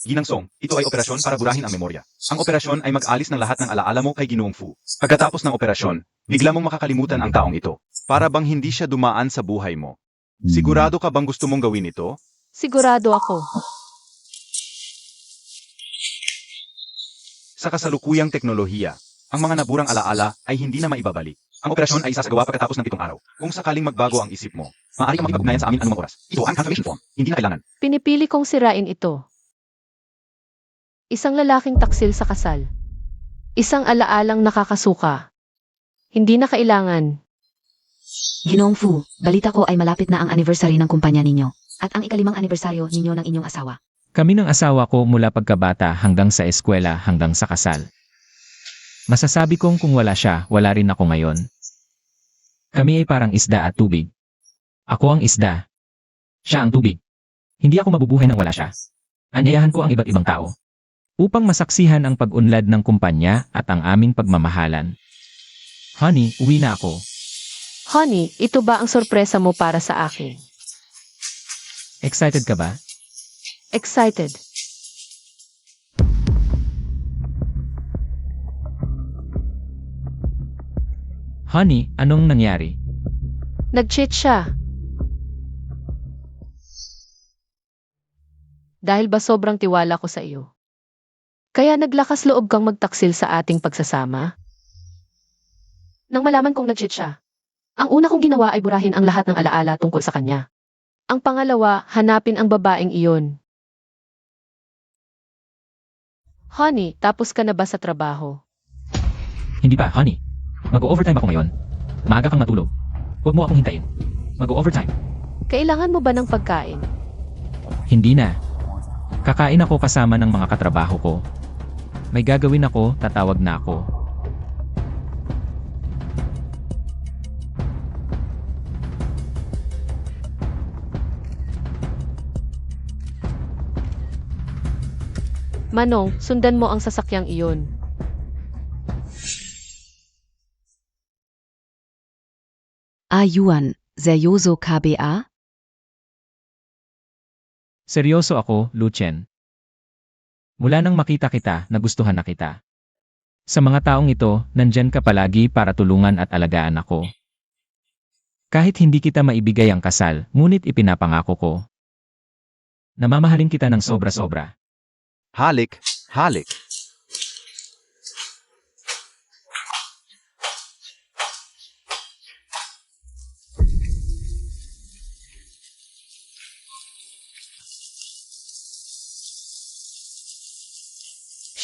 Ginang Song, ito ay operasyon para burahin ang memorya. Ang operasyon ay mag-alis ng lahat ng alaala mo kay Ginoong Fu. Pagkatapos ng operasyon, bigla mong makakalimutan ang taong ito. Para bang hindi siya dumaan sa buhay mo. Sigurado ka bang gusto mong gawin ito? Sigurado ako. Sa kasalukuyang teknolohiya, ang mga naburang alaala ay hindi na maibabalik. Ang operasyon ay isasagawa pagkatapos ng 7 araw. Kung sakaling magbago ang isip mo, maaari kang makipag-ugnayan sa amin anumang oras. Ito ang cancellation form. Hindi na kailangan. Pinipili kong sirain ito. Isang lalaking taksil sa kasal. Isang alaalang nakakasuka. Hindi na kailangan. Ginoong Fu, balita ko ay malapit na ang anniversary ng kumpanya ninyo. At ang ika-5 anibersaryo ninyo ng inyong asawa. Kami ng asawa ko mula pagkabata hanggang sa eskwela hanggang sa kasal. Masasabi kong kung wala siya, wala rin ako ngayon. Kami ay parang isda at tubig. Ako ang isda. Siya ang tubig. Hindi ako mabubuhay nang wala siya. Anyayahan ko ang iba't ibang tao. Upang masaksihan ang pag-unlad ng kumpanya at ang aming pagmamahalan. Honey, uwi na ako. Honey, ito ba ang sorpresa mo para sa akin? Excited ka ba? Excited. Honey, anong nangyari? Nag-cheat siya. Dahil ba sobrang tiwala ko sa iyo? Kaya naglakas loob kang magtaksil sa ating pagsasama? Nang malaman kong nag-cheat siya, ang una kong ginawa ay burahin ang lahat ng alaala tungkol sa kanya. Ang pangalawa, hanapin ang babaeng iyon. Honey, tapos ka na ba sa trabaho? Hindi pa, honey. Mag-overtime ako ngayon. Maaga kang matulog. Huwag mo akong hintayin. Mag-overtime. Kailangan mo ba ng pagkain? Hindi na. Kakain ako kasama ng mga katrabaho ko. May gagawin ako, tatawag na ako. Manong, sundan mo ang sasakyang iyon. Yuan, seryoso ka ba? Seryoso ako, Lucien. Mula nang makita kita, nagustuhan na kita. Sa mga taong ito, nandyan ka palagi para tulungan at alagaan ako. Kahit hindi kita maibigay ang kasal, ngunit ipinapangako ko. Namamahalin kita ng sobra-sobra. Halik, halik.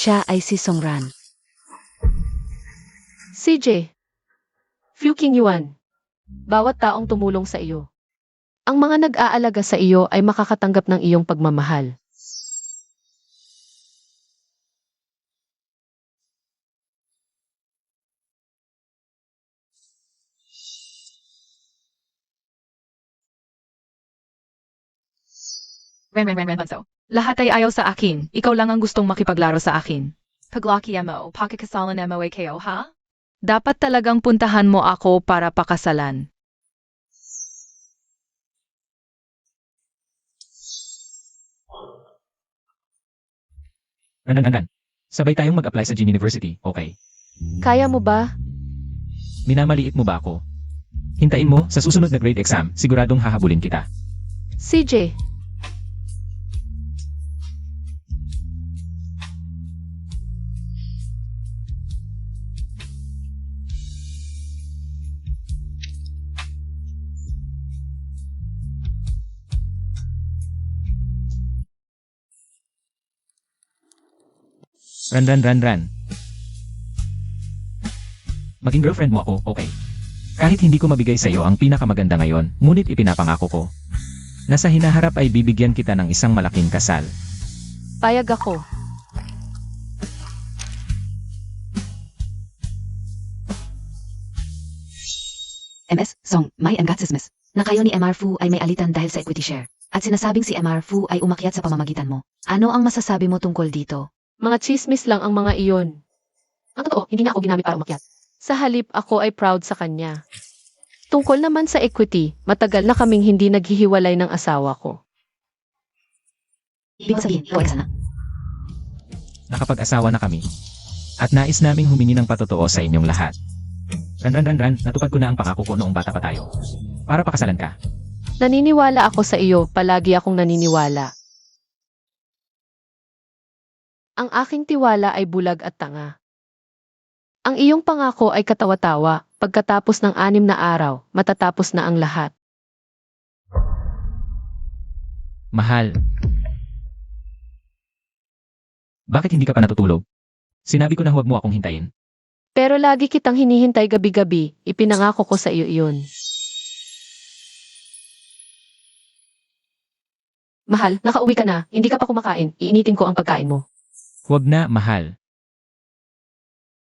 Siya ay si Songran. CJ. Fuking Yuan. Bawat taong tumulong sa iyo. Ang mga nag-aalaga sa iyo ay makakatanggap ng iyong pagmamahal. Banso. Lahat ay ayaw sa akin. Ikaw lang ang gustong makipaglaro sa akin. Paglaki mo, pakikasalan mo ay kayo, ha? Dapat talagang puntahan mo ako para pakasalan. Randan. Sabay tayong mag-apply sa Jin University, okay? Kaya mo ba? Minamaliit mo ba ako? Hintayin mo, sa susunod na grade exam, siguradong hahabulin kita. CJ. Ran. Maging girlfriend mo ako, okay? Kahit hindi ko mabigay sa iyo ang pinakamaganda ngayon, ngunit ipinapangako ko. Nasa hinaharap ay bibigyan kita ng isang malaking kasal. Payag ako. MS, Song, may angatsismis. Na kayo ni MR Fu ay may alitan dahil sa equity share. At sinasabing si MR Fu ay umakyat sa pamamagitan mo. Ano ang masasabi mo tungkol dito? Mga chismis lang ang mga iyon. Ang totoo, hindi niya ako ginamit para umakyat. Sa halip, ako ay proud sa kanya. Tungkol naman sa equity, matagal na kaming hindi naghihiwalay ng asawa ko. Ibig sabihin, ikaw ay kasal na. Nakapag-asawa na kami. At nais naming humingi ng patotoo sa inyong lahat. Ran, natupad ko na ang pangako ko noong bata pa tayo. Para pakasalan ka. Naniniwala ako sa iyo, palagi akong naniniwala. Ang aking tiwala ay bulag at tanga. Ang iyong pangako ay katawa-tawa, pagkatapos ng 6 na araw, matatapos na ang lahat. Mahal. Bakit hindi ka pa natutulog? Sinabi ko na huwag mo akong hintayin. Pero lagi kitang hinihintay gabi-gabi, ipinangako ko sa iyo iyon. Mahal, nakauwi ka na, hindi ka pa kumakain, iinitin ko ang pagkain mo. Huwag na, mahal.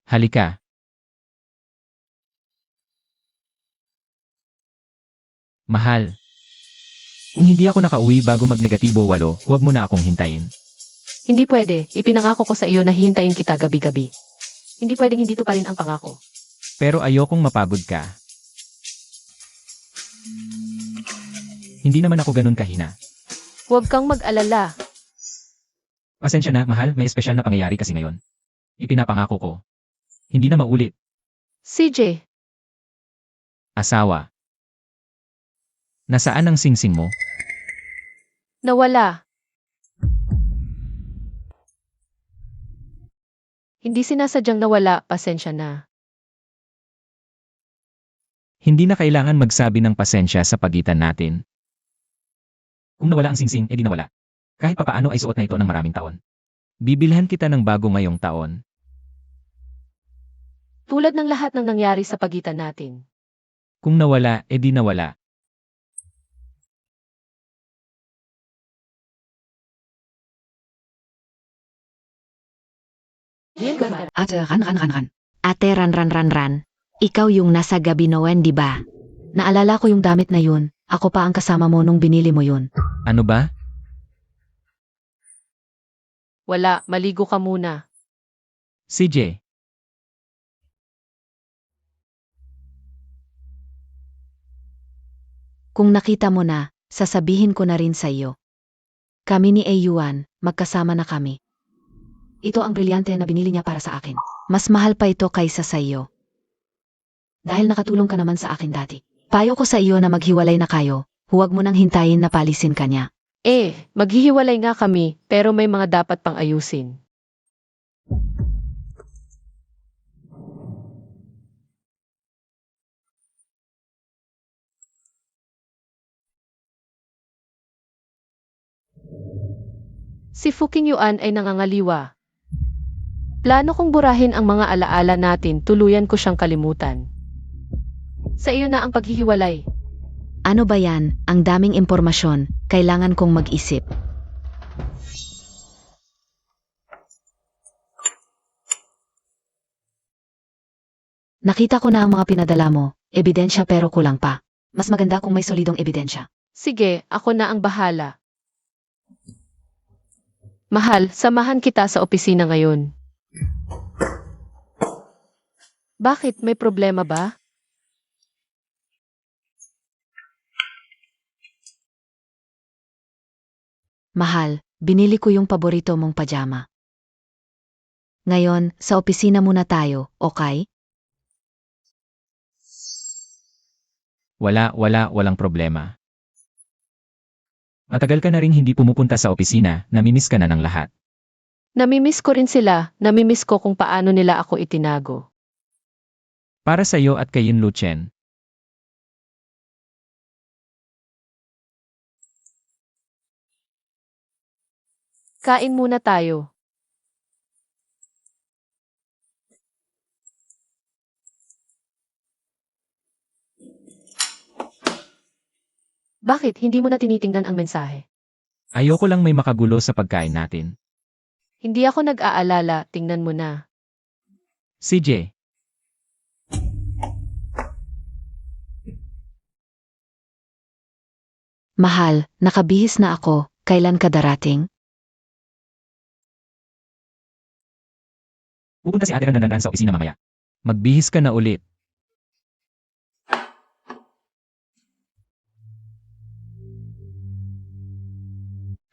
Halika. Mahal. Kung hindi ako nakauwi bago mag-negatibo 8, huwag mo na akong hintayin. Hindi pwede, ipinangako ko sa iyo na hihintayin kita gabi-gabi. Hindi pwedeng hindi to pa rin ang pangako. Pero ayokong mapagod ka. Hindi naman ako ganun kahina. Huwag kang mag-alala. Pasensya na, mahal, may espesyal na pangyayari kasi ngayon. Ipinapangako ko. Hindi na maulit. CJ, Asawa. Nasaan ang singsing mo? nawala. Hindi sinasadyang nawala, pasensya na. Hindi na kailangan magsabi ng pasensya sa pagitan natin. Kung nawala ang singsing, edi nawala. Kahit papaano ay suot na ito ng maraming taon. Bibilhan kita ng bago ngayong taon. Tulad ng lahat ng nangyari sa pagitan natin. Kung nawala, edi nawala. Ate, ran. Ate, ran. Ikaw yung nasa gabi Noen, di ba? Naalala ko yung damit na yun. Ako pa ang kasama mo nung binili mo yun. Ano ba? Wala, maligo ka muna. CJ. Kung nakita mo na, sasabihin ko na rin sa iyo. Kami ni Ayuan, magkasama na kami. Ito ang brilyante na binili niya para sa akin. Mas mahal pa ito kaysa sa iyo. Dahil nakatulong ka naman sa akin dati. Payo ko sa iyo na maghiwalay na kayo. Huwag mo nang hintayin na palisin ka niya. Maghihiwalay nga kami, pero may mga dapat pang ayusin. Si Fuking Yuan ay nangangaliwa. Plano kong burahin ang mga alaala natin, tuluyan ko siyang kalimutan. Sa iyo na ang paghihiwalay. Ano ba yan? Ang daming impormasyon. Kailangan kong mag-isip. Nakita ko na ang mga pinadala mo. Ebidensya pero kulang pa. Mas maganda kung may solidong ebidensya. Sige, ako na ang bahala. Mahal, samahan kita sa opisina ngayon. Bakit? May problema ba? Mahal, binili ko yung paborito mong pajama. Ngayon, sa opisina muna tayo, okay? Walang problema. Matagal ka na rin hindi pumupunta sa opisina, namimiss ka na ng lahat. Namimiss ko rin sila, namimiss ko kung paano nila ako itinago. Para sa iyo at kay Yin Luchen. Kain muna tayo. Bakit hindi mo na tinitingnan ang mensahe? Ayoko lang may makagulo sa pagkain natin. Hindi ako nag-aalala, tingnan mo na. CJ. Mahal, nakabihis na ako. Kailan ka darating? Pupunta si Ate Ran sa opisina mamaya. Magbihis ka na ulit.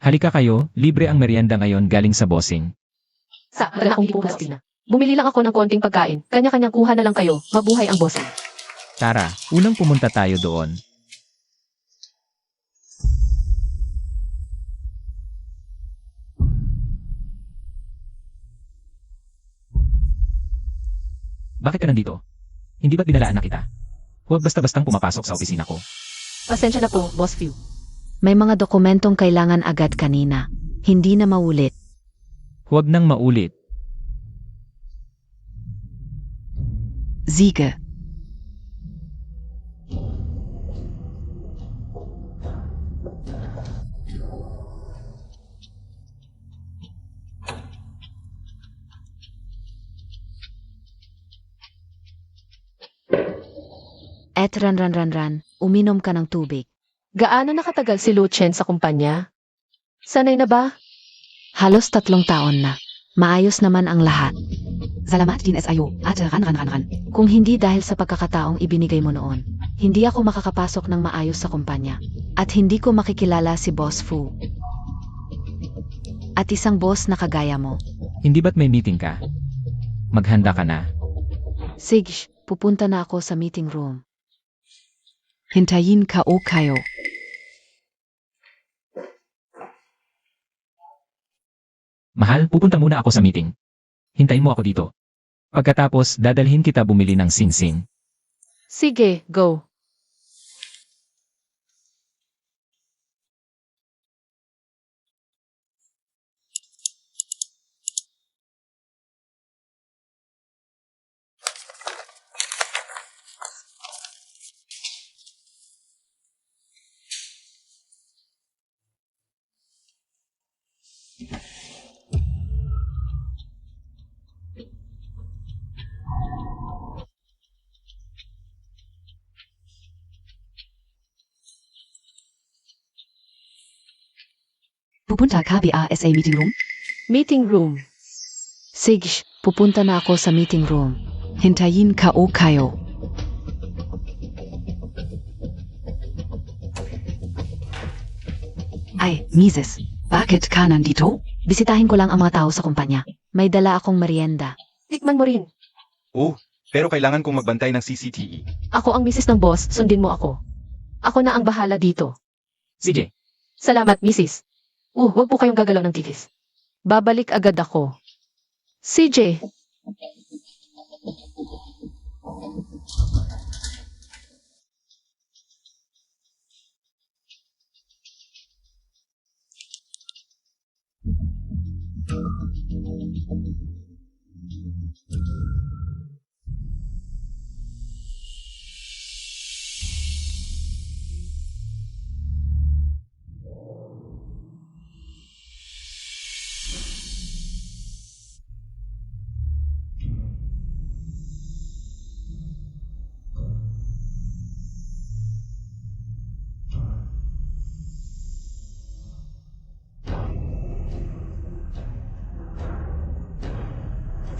Halika kayo, libre ang merienda ngayon galing sa bossing. Wala na akong ipong plastina. Bumili lang ako ng konting pagkain. Kanya-kanyang kuha na lang kayo. Mabuhay ang bossing. Tara, unang pumunta tayo doon. Bakit ka nandito? Hindi ba't binalaan na kita? Huwag basta-bastang pumapasok sa opisina ko. Pasensya na po, Boss Few. May mga dokumentong kailangan agad kanina. Hindi na maulit. Huwag nang maulit. Siege. Et ran. Uminom ka ng tubig. Gaano nakatagal si Lucien sa kumpanya? Sanay na ba? Halos 3 taon na. Maayos naman ang lahat. Salamat din SIO. At ran. Kung hindi dahil sa pagkakataong ibinigay mo noon, hindi ako makakapasok ng maayos sa kumpanya. At hindi ko makikilala si Boss Fu. At isang boss na kagaya mo. Hindi ba't may meeting ka? Maghanda ka na. Sige, pupunta na ako sa meeting room. Hintayin ka o kayo. Mahal, pupunta muna ako sa meeting. Hintayin mo ako dito. Pagkatapos, dadalhin kita bumili ng singsing. Sige, go. Pupunta ka sa meeting room? Meeting room. Sige, pupunta na ako sa meeting room. Hintayin ka o kayo. Ay, Mises, bakit ka nandito? Bisitahin ko lang ang mga tao sa kumpanya. May dala akong merienda. Tikman mo rin. Oh, pero kailangan kong magbantay ng CCTV. Ako ang misis ng boss, sundin mo ako. Ako na ang bahala dito. CJ, Salamat, misis. Huwag po kayong gagalaw ng titis. Babalik agad ako. CJ,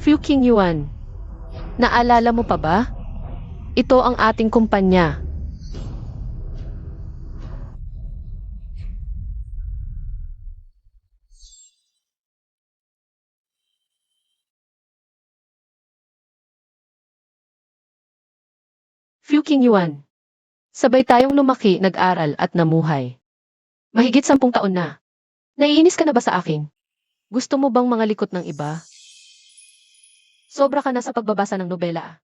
Few King Yuan. Naalala mo pa ba? Ito ang ating kumpanya. Few King Yuan. Sabay tayong lumaki, nag-aral at namuhay. Mahigit 10 taon na. Naiinis ka na ba sa akin? Gusto mo bang mga likot ng iba? Sobra ka na sa pagbabasa ng nobela.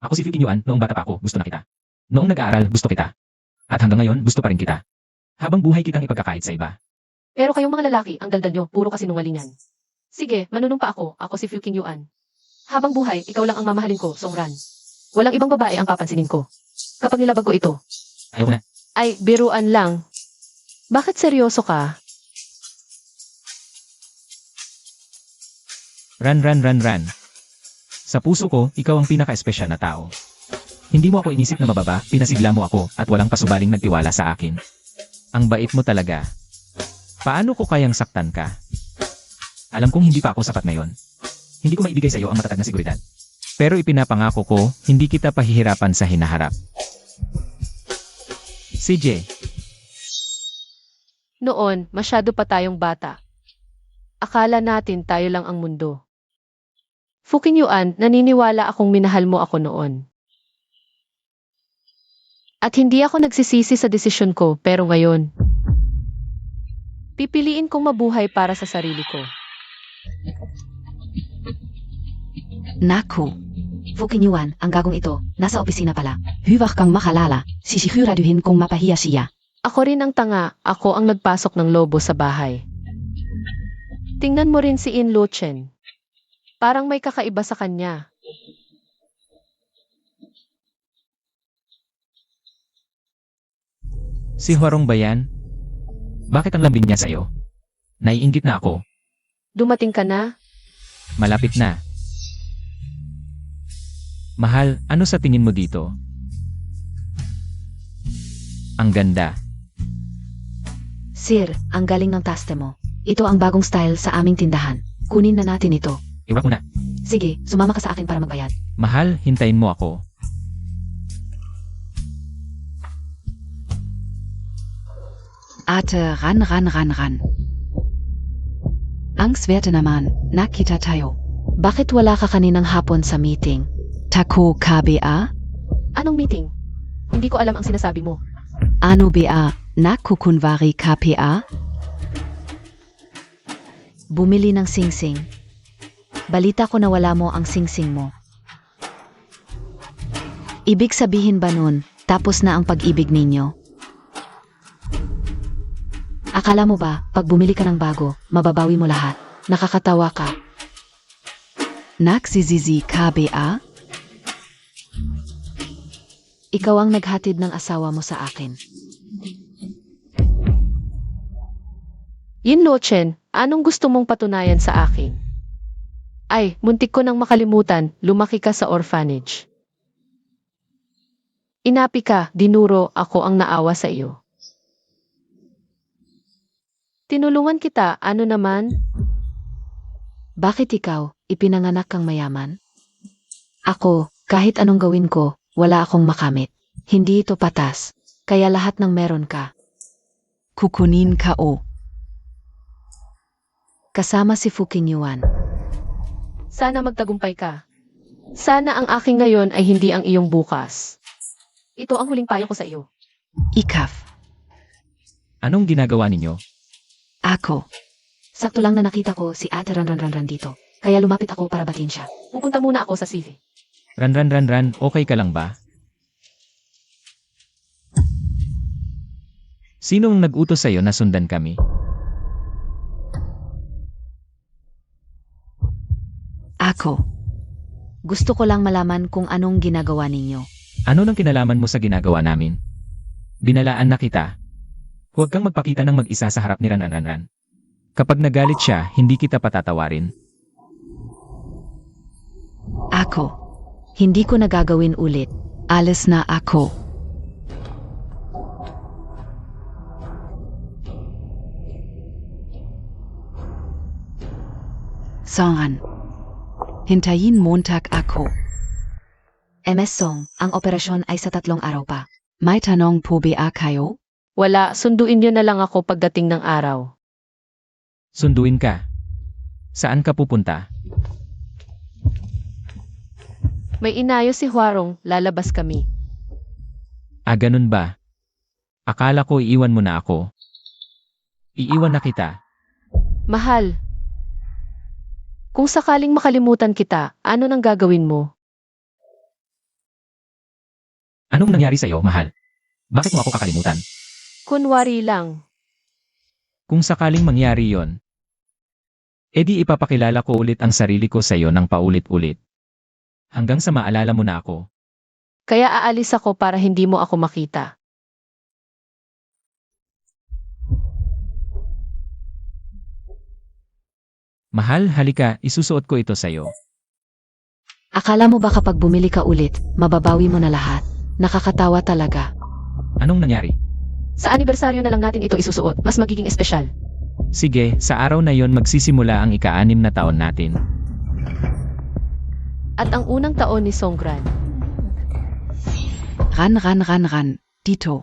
ako si Philippe Yuan, noong bata pa ako, gusto na kita. Noong nag-aaral, gusto kita. At hanggang ngayon, gusto pa rin kita. Habang buhay kitang ipagkakait sa iba. Pero kayong mga lalaki, ang daldal nyo, puro kasinungalingan. Sige, manunumpa ako. Ako si Few King Yuan. Habang buhay, ikaw lang ang mamahalin ko, Songran. Walang ibang babae ang papansinin ko. Kapag nilabag ko ito, Ayaw na. ay biruan lang. Bakit seryoso ka? Ran. Sa puso ko, ikaw ang pinaka-espesyal na tao. Hindi mo ako inisip na mababa, pinasigla mo ako, at walang pasubaling nagtiwala sa akin. Ang bait mo talaga. Paano ko kayang saktan ka? Alam kong hindi pa ako sapat ngayon. Hindi ko maibigay sa iyo ang matatag na seguridad. Pero ipinapangako ko, hindi kita pahihirapan sa hinaharap. CJ, Noon, masyado pa tayong bata. Akala natin tayo lang ang mundo. Fuking Yuan, naniniwala akong minahal mo ako noon. At hindi ako nagsisisi sa desisyon ko, pero ngayon, pipiliin kong mabuhay para sa sarili ko. Naku. Fuking Yuan, ang gagong ito, nasa opisina pala. Hyvak kang makalala, sisiguraduhin kong mapahiya siya. Ako rin ang tanga, ako ang nagpasok ng lobo sa bahay. Tingnan mo rin si In Luchen. Parang may kakaiba sa kanya. Si Huarong ba yan? Bakit ang lambing niya sa'yo? Naiinggit na ako. Dumating ka na? Malapit na. Mahal, ano sa tingin mo dito? Ang ganda. Sir, ang galing ng taste mo. Ito ang bagong style sa aming tindahan. Kunin na natin ito. Iwak mo na. Sige, sumama ka sa akin para magbayad. Mahal, hintayin mo ako. Ate, ran. Ang swerte naman, nakita tayo. Bakit wala ka kaninang hapon sa meeting? Tako KBA? Anong meeting? Hindi ko alam ang sinasabi mo. Ano ba, nakukunwari KPA? Bumili ng singsing. Balita ko na wala mo ang singsing mo. Ibig sabihin ba nun, tapos na ang pag-ibig ninyo? Akala mo ba, pag bumili ka ng bago, mababawi mo lahat? Nakakatawa ka. Naksizizi KBA? Ikaw ang naghatid ng asawa mo sa akin. Yin Luchen, anong gusto mong patunayan sa akin? Ay, muntik ko nang makalimutan, lumaki ka sa orphanage. Inapi ka, dinuro, ako ang naawa sa iyo. Tinulungan kita, ano naman? Bakit ikaw, ipinanganak kang mayaman? Ako, kahit anong gawin ko, wala akong makamit. Hindi ito patas, kaya lahat ng meron ka. Kukunin ka o. Kasama si Fuking Yuan. Sana magtagumpay ka. Sana ang aking ngayon ay hindi ang iyong bukas. Ito ang huling payo ko sa iyo. Ikaf. Anong ginagawa ninyo? Ako. Sakto lang na nakita ko si Ate Ran dito. Kaya lumapit ako para batin siya. Pupunta muna ako sa CV. Ran, okay ka lang ba? Sinong nag-utos sa'yo na sundan kami? Ako. Gusto ko lang malaman kung anong ginagawa ninyo. Ano nang kinalaman mo sa ginagawa namin? Binalaan na kita. Huwag kang magpakita ng mag-isa sa harap ni Ran. Kapag nagalit siya, hindi kita patatawarin. Ako. Hindi ko nagagawin ulit. Alis na ako. Songan. Hintayin Montag ako. MS Song, ang operasyon ay sa 3 araw pa. May tanong po ba kayo? Wala, sunduin niyo na lang ako pagdating ng araw. Sunduin ka. Saan ka pupunta? May inayo si Huarong, lalabas kami. Ah, ganun ba? Akala ko iiwan mo na ako. Iiwan na kita. Mahal. Kung sakaling makalimutan kita, ano nang gagawin mo? Anong nangyari sa'yo, mahal? Bakit mo ako kakalimutan? Kunwari lang. Kung sakaling mangyari yon, edi ipapakilala ko ulit ang sarili ko sa'yo ng paulit-ulit. Hanggang sa maalala mo na ako. Kaya aalis ako para hindi mo ako makita. Mahal, halika, isusuot ko ito sa'yo. Akala mo ba kapag bumili ka ulit, mababawi mo na lahat? Nakakatawa talaga. Anong nangyari? Sa anibersaryo na lang natin ito isusuot, mas magiging espesyal. Sige, sa araw na yon magsisimula ang ika-6 na taon natin. At ang unang taon ni Songran. Ran. Dito.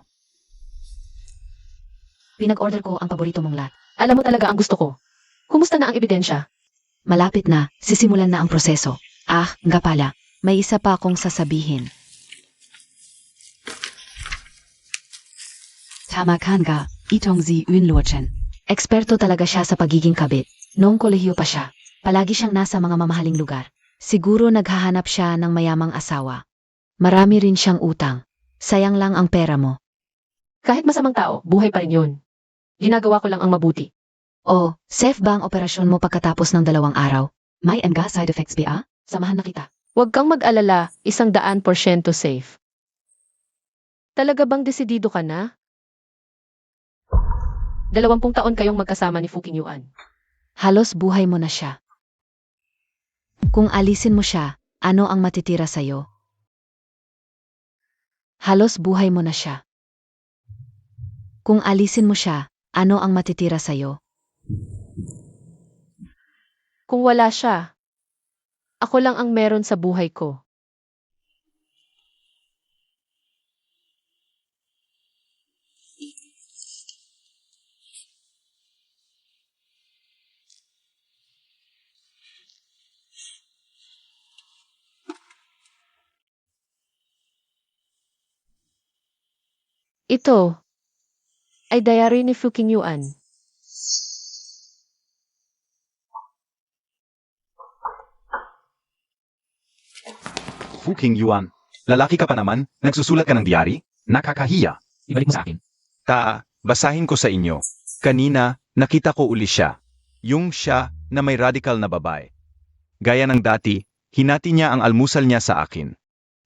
Pinag-order ko ang paborito mong lat. Alam mo talaga ang gusto ko. Kumusta na ang ebidensya? Malapit na, sisimulan na ang proseso. Nga pala, may isa pa akong sasabihin. Tama ka nga, itong si Yunluochen. Eksperto talaga siya sa pagiging kabit. Noong kolehiyo pa siya, palagi siyang nasa mga mamahaling lugar. Siguro naghahanap siya ng mayamang asawa. Marami rin siyang utang. Sayang lang ang pera mo. Kahit masamang tao, buhay pa rin yun. Ginagawa ko lang ang mabuti. Oh, safe ba ang operasyon mo pagkatapos ng 2 araw? May mga side effects ba? Samahan na kita. Huwag kang mag-alala, 100% safe. Talaga bang desidido ka na? 20 taon kayong magkasama ni Fuking Yuan. Halos buhay mo na siya. Kung alisin mo siya, ano ang matitira sa'yo? Halos buhay mo na siya. Kung alisin mo siya, ano ang matitira sa'yo? Kung wala siya, ako lang ang meron sa buhay ko. Ito ay diary ni Fuking Yuan. Fuking Yuan, lalaki ka pa naman, nagsusulat ka ng diary? Nakakahiya. Ibalik mo sa akin. Basahin ko sa inyo. Kanina, nakita ko uli siya. Yung siya na may radical na babae. Gaya ng dati, hinati niya ang almusal niya sa akin.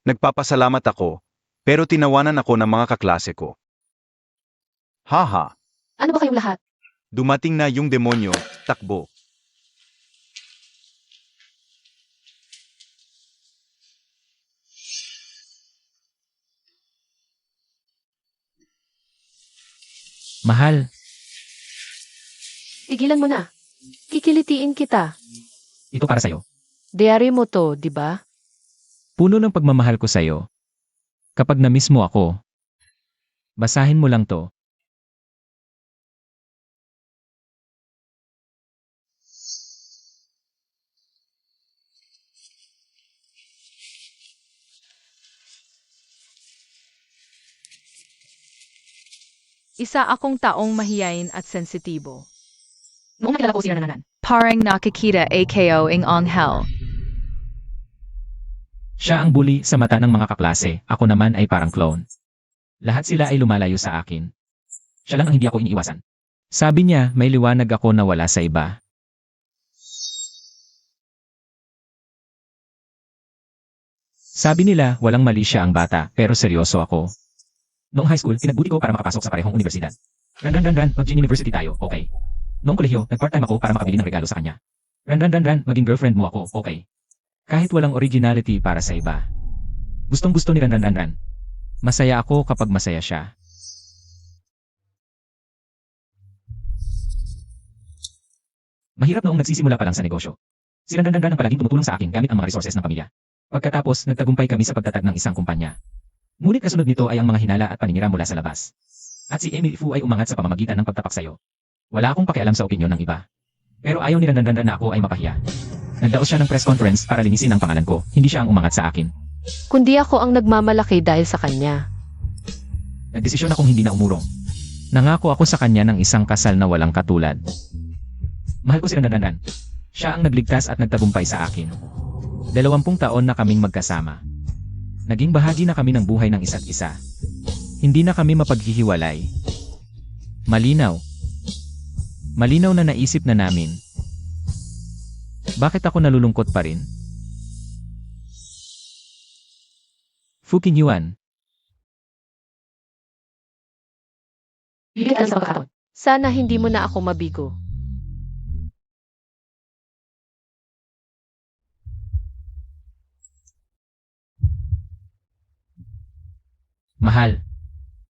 Nagpapasalamat ako, pero tinawanan ako ng mga kaklase ko. Haha, Ano ba kayong lahat? dumating na yung demonyo, takbo. Mahal, Tigilan mo na. Kikilitiin kita. ito para sa'yo. Diary mo to, di ba? Puno ng pagmamahal ko sa'yo. Kapag na-miss mo ako, basahin mo lang to. Isa akong taong mahiyain at sensitibo. Noong nakilala ko si Nananan. Parang nakikita AKO ing anghel. Siya ang bully sa mata ng mga kaklase, ako naman ay parang clone. Lahat sila ay lumalayo sa akin. Siya lang ang hindi ako iniiwasan. Sabi niya, may liwanag ako na wala sa iba. Sabi nila, walang mali siya ang bata, pero seryoso ako. Noong high school, pinagbuti ko para makapasok sa parehong universidad. Ran, mag-Gin University tayo, okay. Noong kolehiyo, nag-part-time ako para makabili ng regalo sa kanya. Ran, maging girlfriend mo ako, okay. Kahit walang originality para sa iba. Gustong-gusto ni Ran. Masaya ako kapag masaya siya. Mahirap noong nagsisimula pa lang sa negosyo. Si Ran ang palaging tumutulong sa akin gamit ang mga resources ng pamilya. Pagkatapos, nagtagumpay kami sa pagtatag ng isang kumpanya. Ngunit kasunod nito ay ang mga hinala at paninira mula sa labas. At si Emily Fu ay umangat sa pamamagitan ng pagtapak sayo. Wala akong pakialam sa opinyon ng iba. Pero ayaw ni Ran na ako ay mapahiya. Nagdaos siya ng press conference para linisin ang pangalan ko, hindi siya ang umangat sa akin. Kundi ako ang nagmamalaki dahil sa kanya. Nagdesisyon akong hindi na umurong. Nangako ako sa kanya ng isang kasal na walang katulad. Mahal ko si Ran. Siya ang nagligtas at nagtagumpay sa akin. 20 taon na kaming magkasama. Naging bahagi na kami ng buhay ng isa't isa. Hindi na kami mapaghihiwalay. Malinaw. Malinaw na naisip na namin. Bakit ako nalulungkot pa rin? Fuking Yuan. Bibigyan ka lang sa pagkakataon. Sana hindi mo na ako mabigo. Mahal.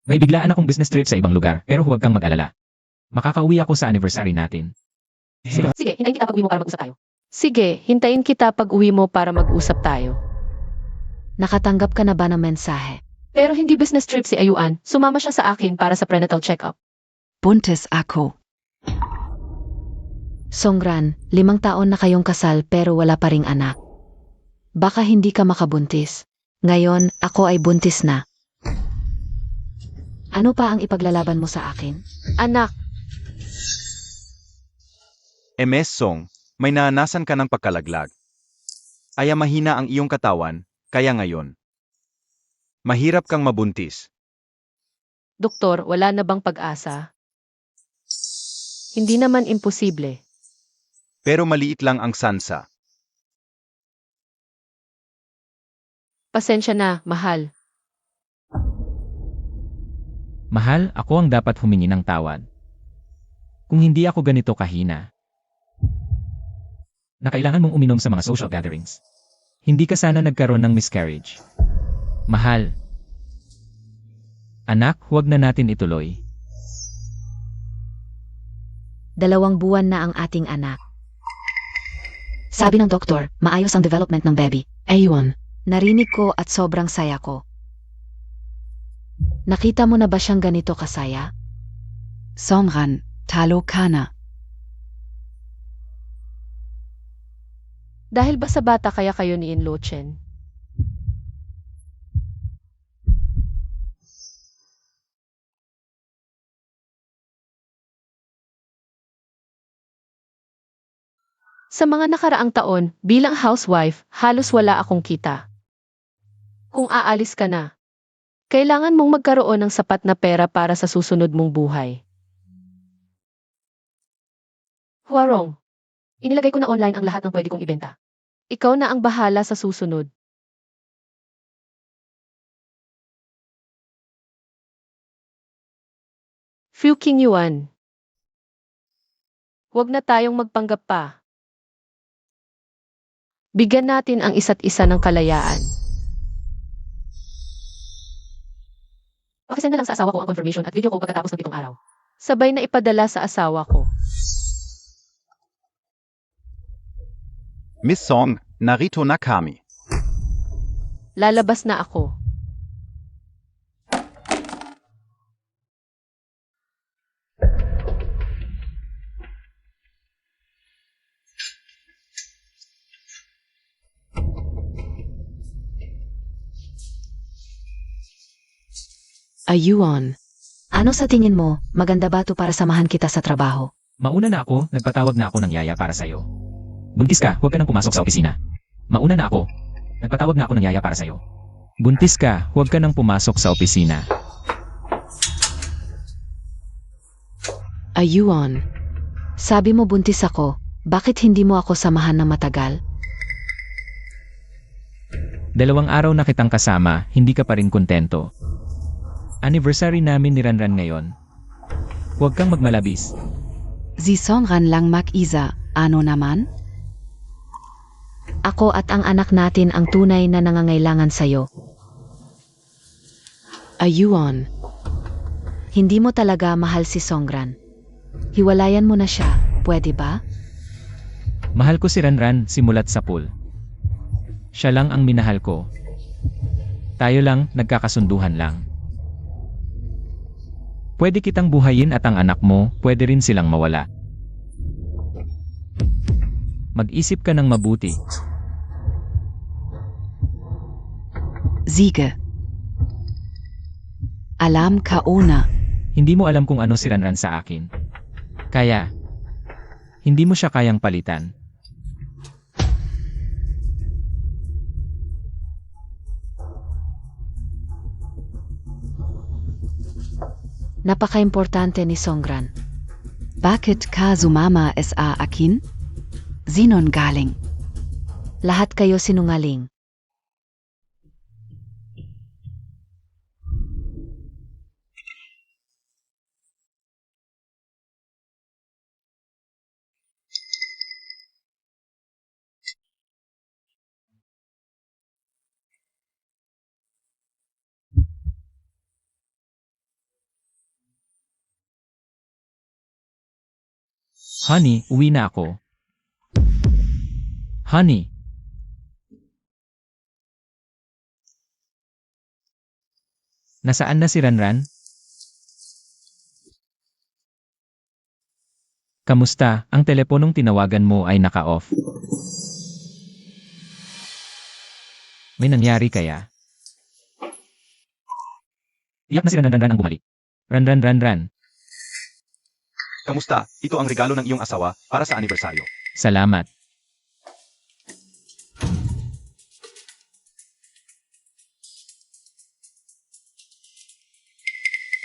May biglaan akong business trip sa ibang lugar, pero huwag kang mag-alala. Makakauwi ako sa anniversary natin. Sige, hintayin kita pag-uwi mo para mag-usap tayo. Sige, hintayin kita pag-uwi mo para mag-usap tayo. Nakatanggap ka na ba ng mensahe? Pero hindi business trip si Ayuan. Sumama siya sa akin para sa prenatal check-up. Buntis ako. Songran, 5 taon na kayong kasal pero wala pa ring anak. Baka hindi ka makabuntis. Ngayon, ako ay buntis na. Ano pa ang ipaglalaban mo sa akin? Anak, MS Song, may naranasan ka ng pagkalaglag. Aya mahina ang iyong katawan, kaya ngayon. Mahirap kang mabuntis. doktor, wala na bang pag-asa? Hindi naman imposible. Pero maliit lang ang sansa. Pasensya na, mahal. Mahal, ako ang dapat humingi ng tawad. Kung hindi ako ganito kahina, na kailangan mong uminom sa mga social gatherings. Hindi ka sana nagkaroon ng miscarriage. Mahal. Anak, huwag na natin ituloy. 2 buwan na ang ating anak. Sabi ng doktor, maayos ang development ng baby. Ayun. Narinig ko at sobrang saya ko. Nakita mo na ba siyang ganito kasaya? Songran, talo ka na. Dahil ba sa bata kaya kayo ni Inlo Chen? Sa mga nakaraang taon, bilang housewife, halos wala akong kita. Kung aalis ka na, kailangan mong magkaroon ng sapat na pera para sa susunod mong buhay. Huarong, inilagay ko na online ang lahat ng pwede kong ibenta. Ikaw na ang bahala sa susunod. Fu King Yuan. Huwag na tayong magpanggap pa. Bigyan natin ang isa't isa ng kalayaan. Pakisend na lang sa asawa ko ang confirmation at video ko pagkatapos ng 7 araw. Sabay na ipadala sa asawa ko. Miss Song, narito na kami. Lalabas na ako. Ayun. Ano sa tingin mo, maganda ba to para samahan kita sa trabaho? Mauna na ako, nagpatawag na ako ng yaya para sa'yo. Buntis ka, huwag ka nang pumasok sa opisina. Mauna na ako, nagpatawag na ako ng yaya para sa'yo. Buntis ka, huwag ka nang pumasok sa opisina. Ayun. Sabi mo buntis ako, bakit hindi mo ako samahan ng matagal? 2 araw na kitang kasama, hindi ka pa rin kontento. Anniversary namin ni Ranran ngayon. Huwag kang magmalabis. Si Songran lang mag-isa, ano naman? Ako at ang anak natin ang tunay na nangangailangan sa'yo. Ayun. Hindi mo talaga mahal si Songran. Hiwalayan mo na siya, pwede ba? Mahal ko si Ranran simulat sa pool. Siya lang ang minahal ko. Tayo lang, nagkakasunduhan lang. Pwede kitang buhayin at ang anak mo, pwede rin silang mawala. Mag-isip ka ng mabuti. Sige. Alam ka una. Hindi mo alam kung ano si Ranran sa akin. Kaya, hindi mo siya kayang palitan. Napaka-importante ni Songran. Bakit ka sumama sa akin? Zinon galing. Lahat kayo sinungaling. Honey, uwi na ako. Honey. Nasaan na si Ranran? Kamusta? Ang teleponong tinawagan mo ay naka-off. May nangyari kaya? Tiyak na si Ran ang bumalik. Ran. Kamusta? Ito ang regalo ng iyong asawa para sa anibersaryo. Salamat.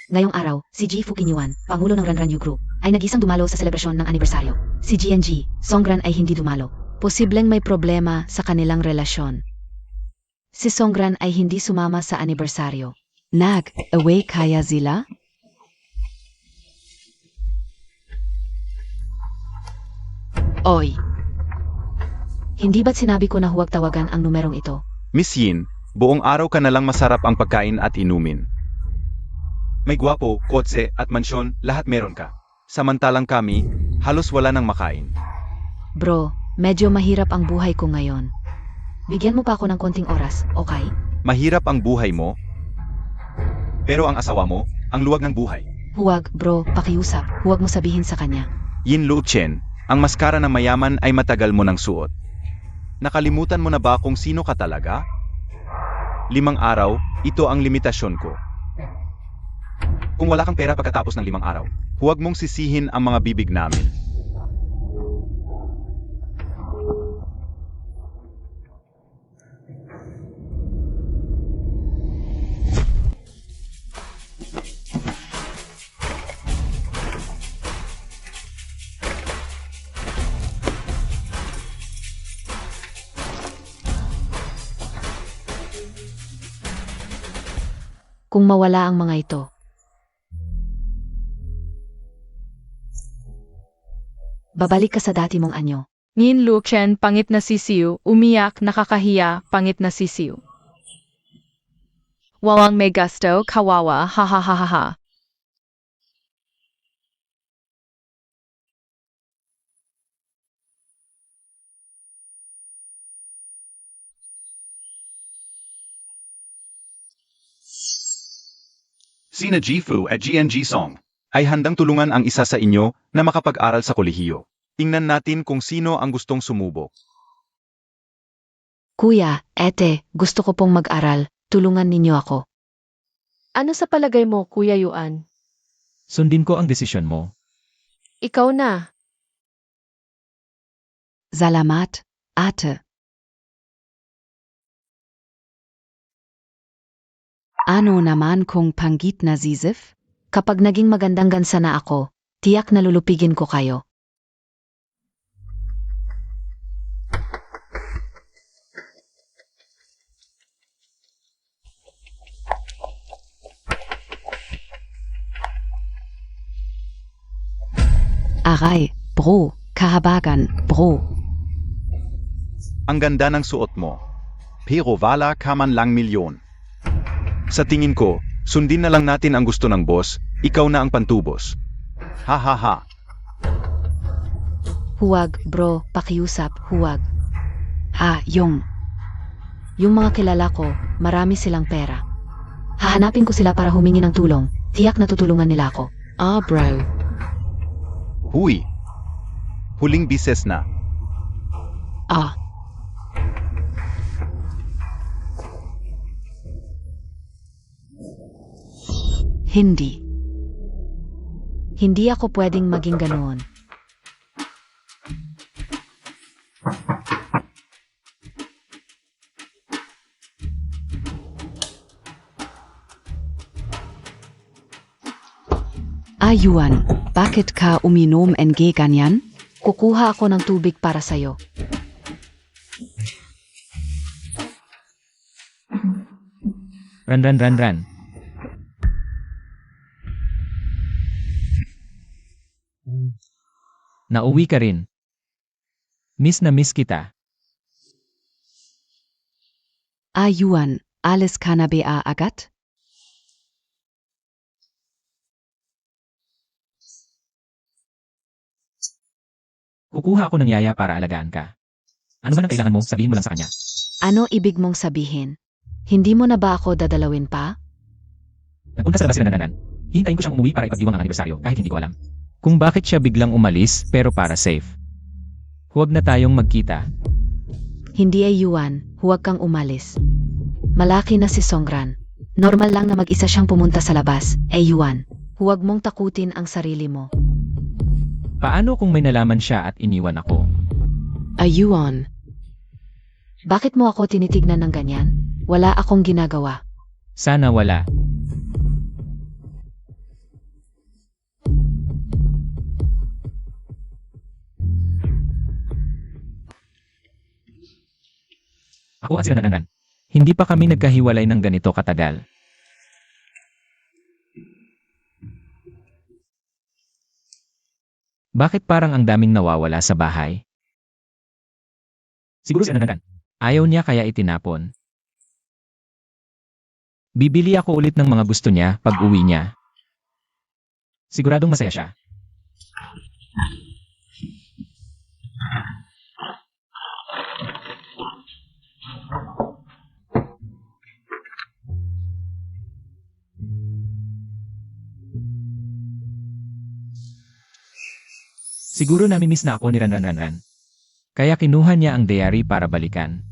Ngayong araw, si Ji Fukinyuan, Pangulo ng Ranran Yu Group, ay nagisang dumalo sa selebrasyon ng anibersaryo. Si GNG, Songran ay hindi dumalo. Posibleng may problema sa kanilang relasyon. Si Songran ay hindi sumama sa anibersaryo. Away kaya sila? Oy! Hindi ba't sinabi ko na huwag tawagan ang numerong ito? Miss Yin, buong araw ka na lang masarap ang pagkain at inumin. May gwapo, kotse at mansyon, lahat meron ka. Samantalang kami, halos wala nang makain. Bro, medyo mahirap ang buhay ko ngayon. Bigyan mo pa ako ng konting oras, okay? Mahirap ang buhay mo, pero ang asawa mo, ang luwag ng buhay. Huwag, bro, pakiusap. Huwag mo sabihin sa kanya. Yin Lu Chen, ang maskara ng mayaman ay matagal mo nang suot. Nakalimutan mo na ba kung sino ka talaga? 5 araw, ito ang limitasyon ko. Kung wala kang pera pagkatapos ng 5 araw, huwag mong sisihin ang mga bibig namin. Kung mawala ang mga ito, babalik ka sa dati mong anyo. Ngin Luchen, pangit na sisiw, umiyak, nakakahiya, pangit na sisiw. Walang may gusto, kawawa, ha ha ha ha ha. Sina Jifu at GNG Song ay handang tulungan ang isa sa inyo na makapag-aral sa kolehiyo. Tingnan natin kung sino ang gustong sumubok. Kuya, ete, gusto ko pong mag-aral. Tulungan ninyo ako. Ano sa palagay mo, Kuya Yuan? Sundin ko ang desisyon mo. Ikaw na. Salamat, ate. Ano naman kung panggit na zizif? Kapag naging magandang gansa na ako, tiyak na lulupigin ko kayo. Aray, bro, kahabagan, bro. Ang ganda ng suot mo. Pero wala ka man lang milyon. Sa tingin ko, sundin na lang natin ang gusto ng boss, ikaw na ang pantubos. Ha ha ha. Huwag, bro, pakiusap, huwag. Yung mga kilala ko, marami silang pera. Hahanapin ko sila para humingi ng tulong. Tiyak na tutulungan nila ako. Bro. Huy. Huling bises na. Hindi. Hindi ako pwedeng maging ganoon. Yuan, bakit ka uminom ng ganyan? Kukuha ako ng tubig para sa'yo. Ran. Nauwi ka rin. Miss na miss kita. Yuan, alis ka na ba agad? Kukuha ako ng yaya para alagaan ka. Ano man ang kailangan mo, sabihin mo lang sa kanya. Ano ibig mong sabihin? Hindi mo na ba ako dadalawin pa? Nagpunta sa labas sila Nanan. Hintayin ko siyang umuwi para ipagdiwang ang anibersaryo kahit hindi ko alam. Kung bakit siya biglang umalis pero para safe. Huwag na tayong magkita. Hindi Yuan, huwag kang umalis. Malaki na si Songran. Normal lang na mag-isa siyang pumunta sa labas. Yuan, huwag mong takutin ang sarili mo. Paano kung may nalaman siya at iniwan ako? Yuan. Bakit mo ako tinitignan ng ganyan? Wala akong ginagawa. Sana wala. Ako at si Ranran. Hindi pa kami nagkahiwalay ng ganito katagal. Bakit parang ang daming nawawala sa bahay? Siguro si Ranran. Ayaw niya kaya itinapon. Bibili ako ulit ng mga gusto niya pag uwi niya. Siguradong masaya siya. Siguro namimiss na ako ni Ranran. Kaya kinuha niya ang diary para balikan.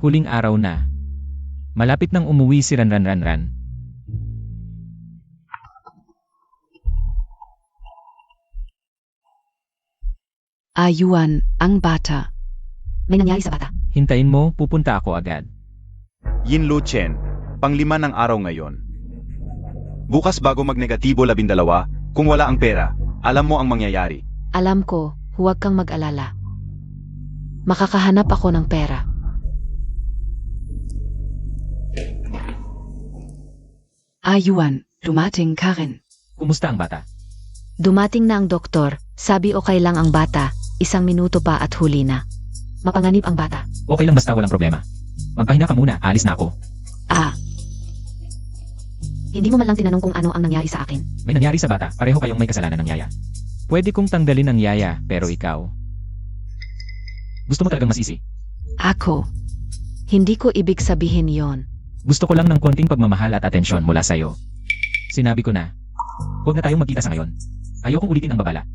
Huling araw na. Malapit nang umuwi si Ranran. Yuan, ang bata. May nangyari sa bata. Hintayin mo, pupunta ako agad. Yin Lu Chen, pang-5 ng araw ngayon. Bukas bago magnegatibo 12, kung wala ang pera, alam mo ang mangyayari. Alam ko, huwag kang mag-alala. Makakahanap ako ng pera. Yuan, dumating ka rin. Kumusta ang bata? Dumating na ang doktor, sabi okay lang ang bata, 1 minuto pa at huli na. Mapanganib ang bata. Okay lang basta walang problema. Magpahinga ka muna, alis na ako. Hindi mo man lang tinanong kung ano ang nangyari sa akin. May nangyari sa bata, pareho kayong may kasalanan ng yaya. Pwede kong tanggalin ang yaya, pero ikaw. Gusto mo talagang masisi? Ako. Hindi ko ibig sabihin yon. Gusto ko lang ng konting pagmamahal at atensyon mula sa'yo. Sinabi ko na. Huwag na tayong magkita sa ngayon. Ayokong ulitin ang babala.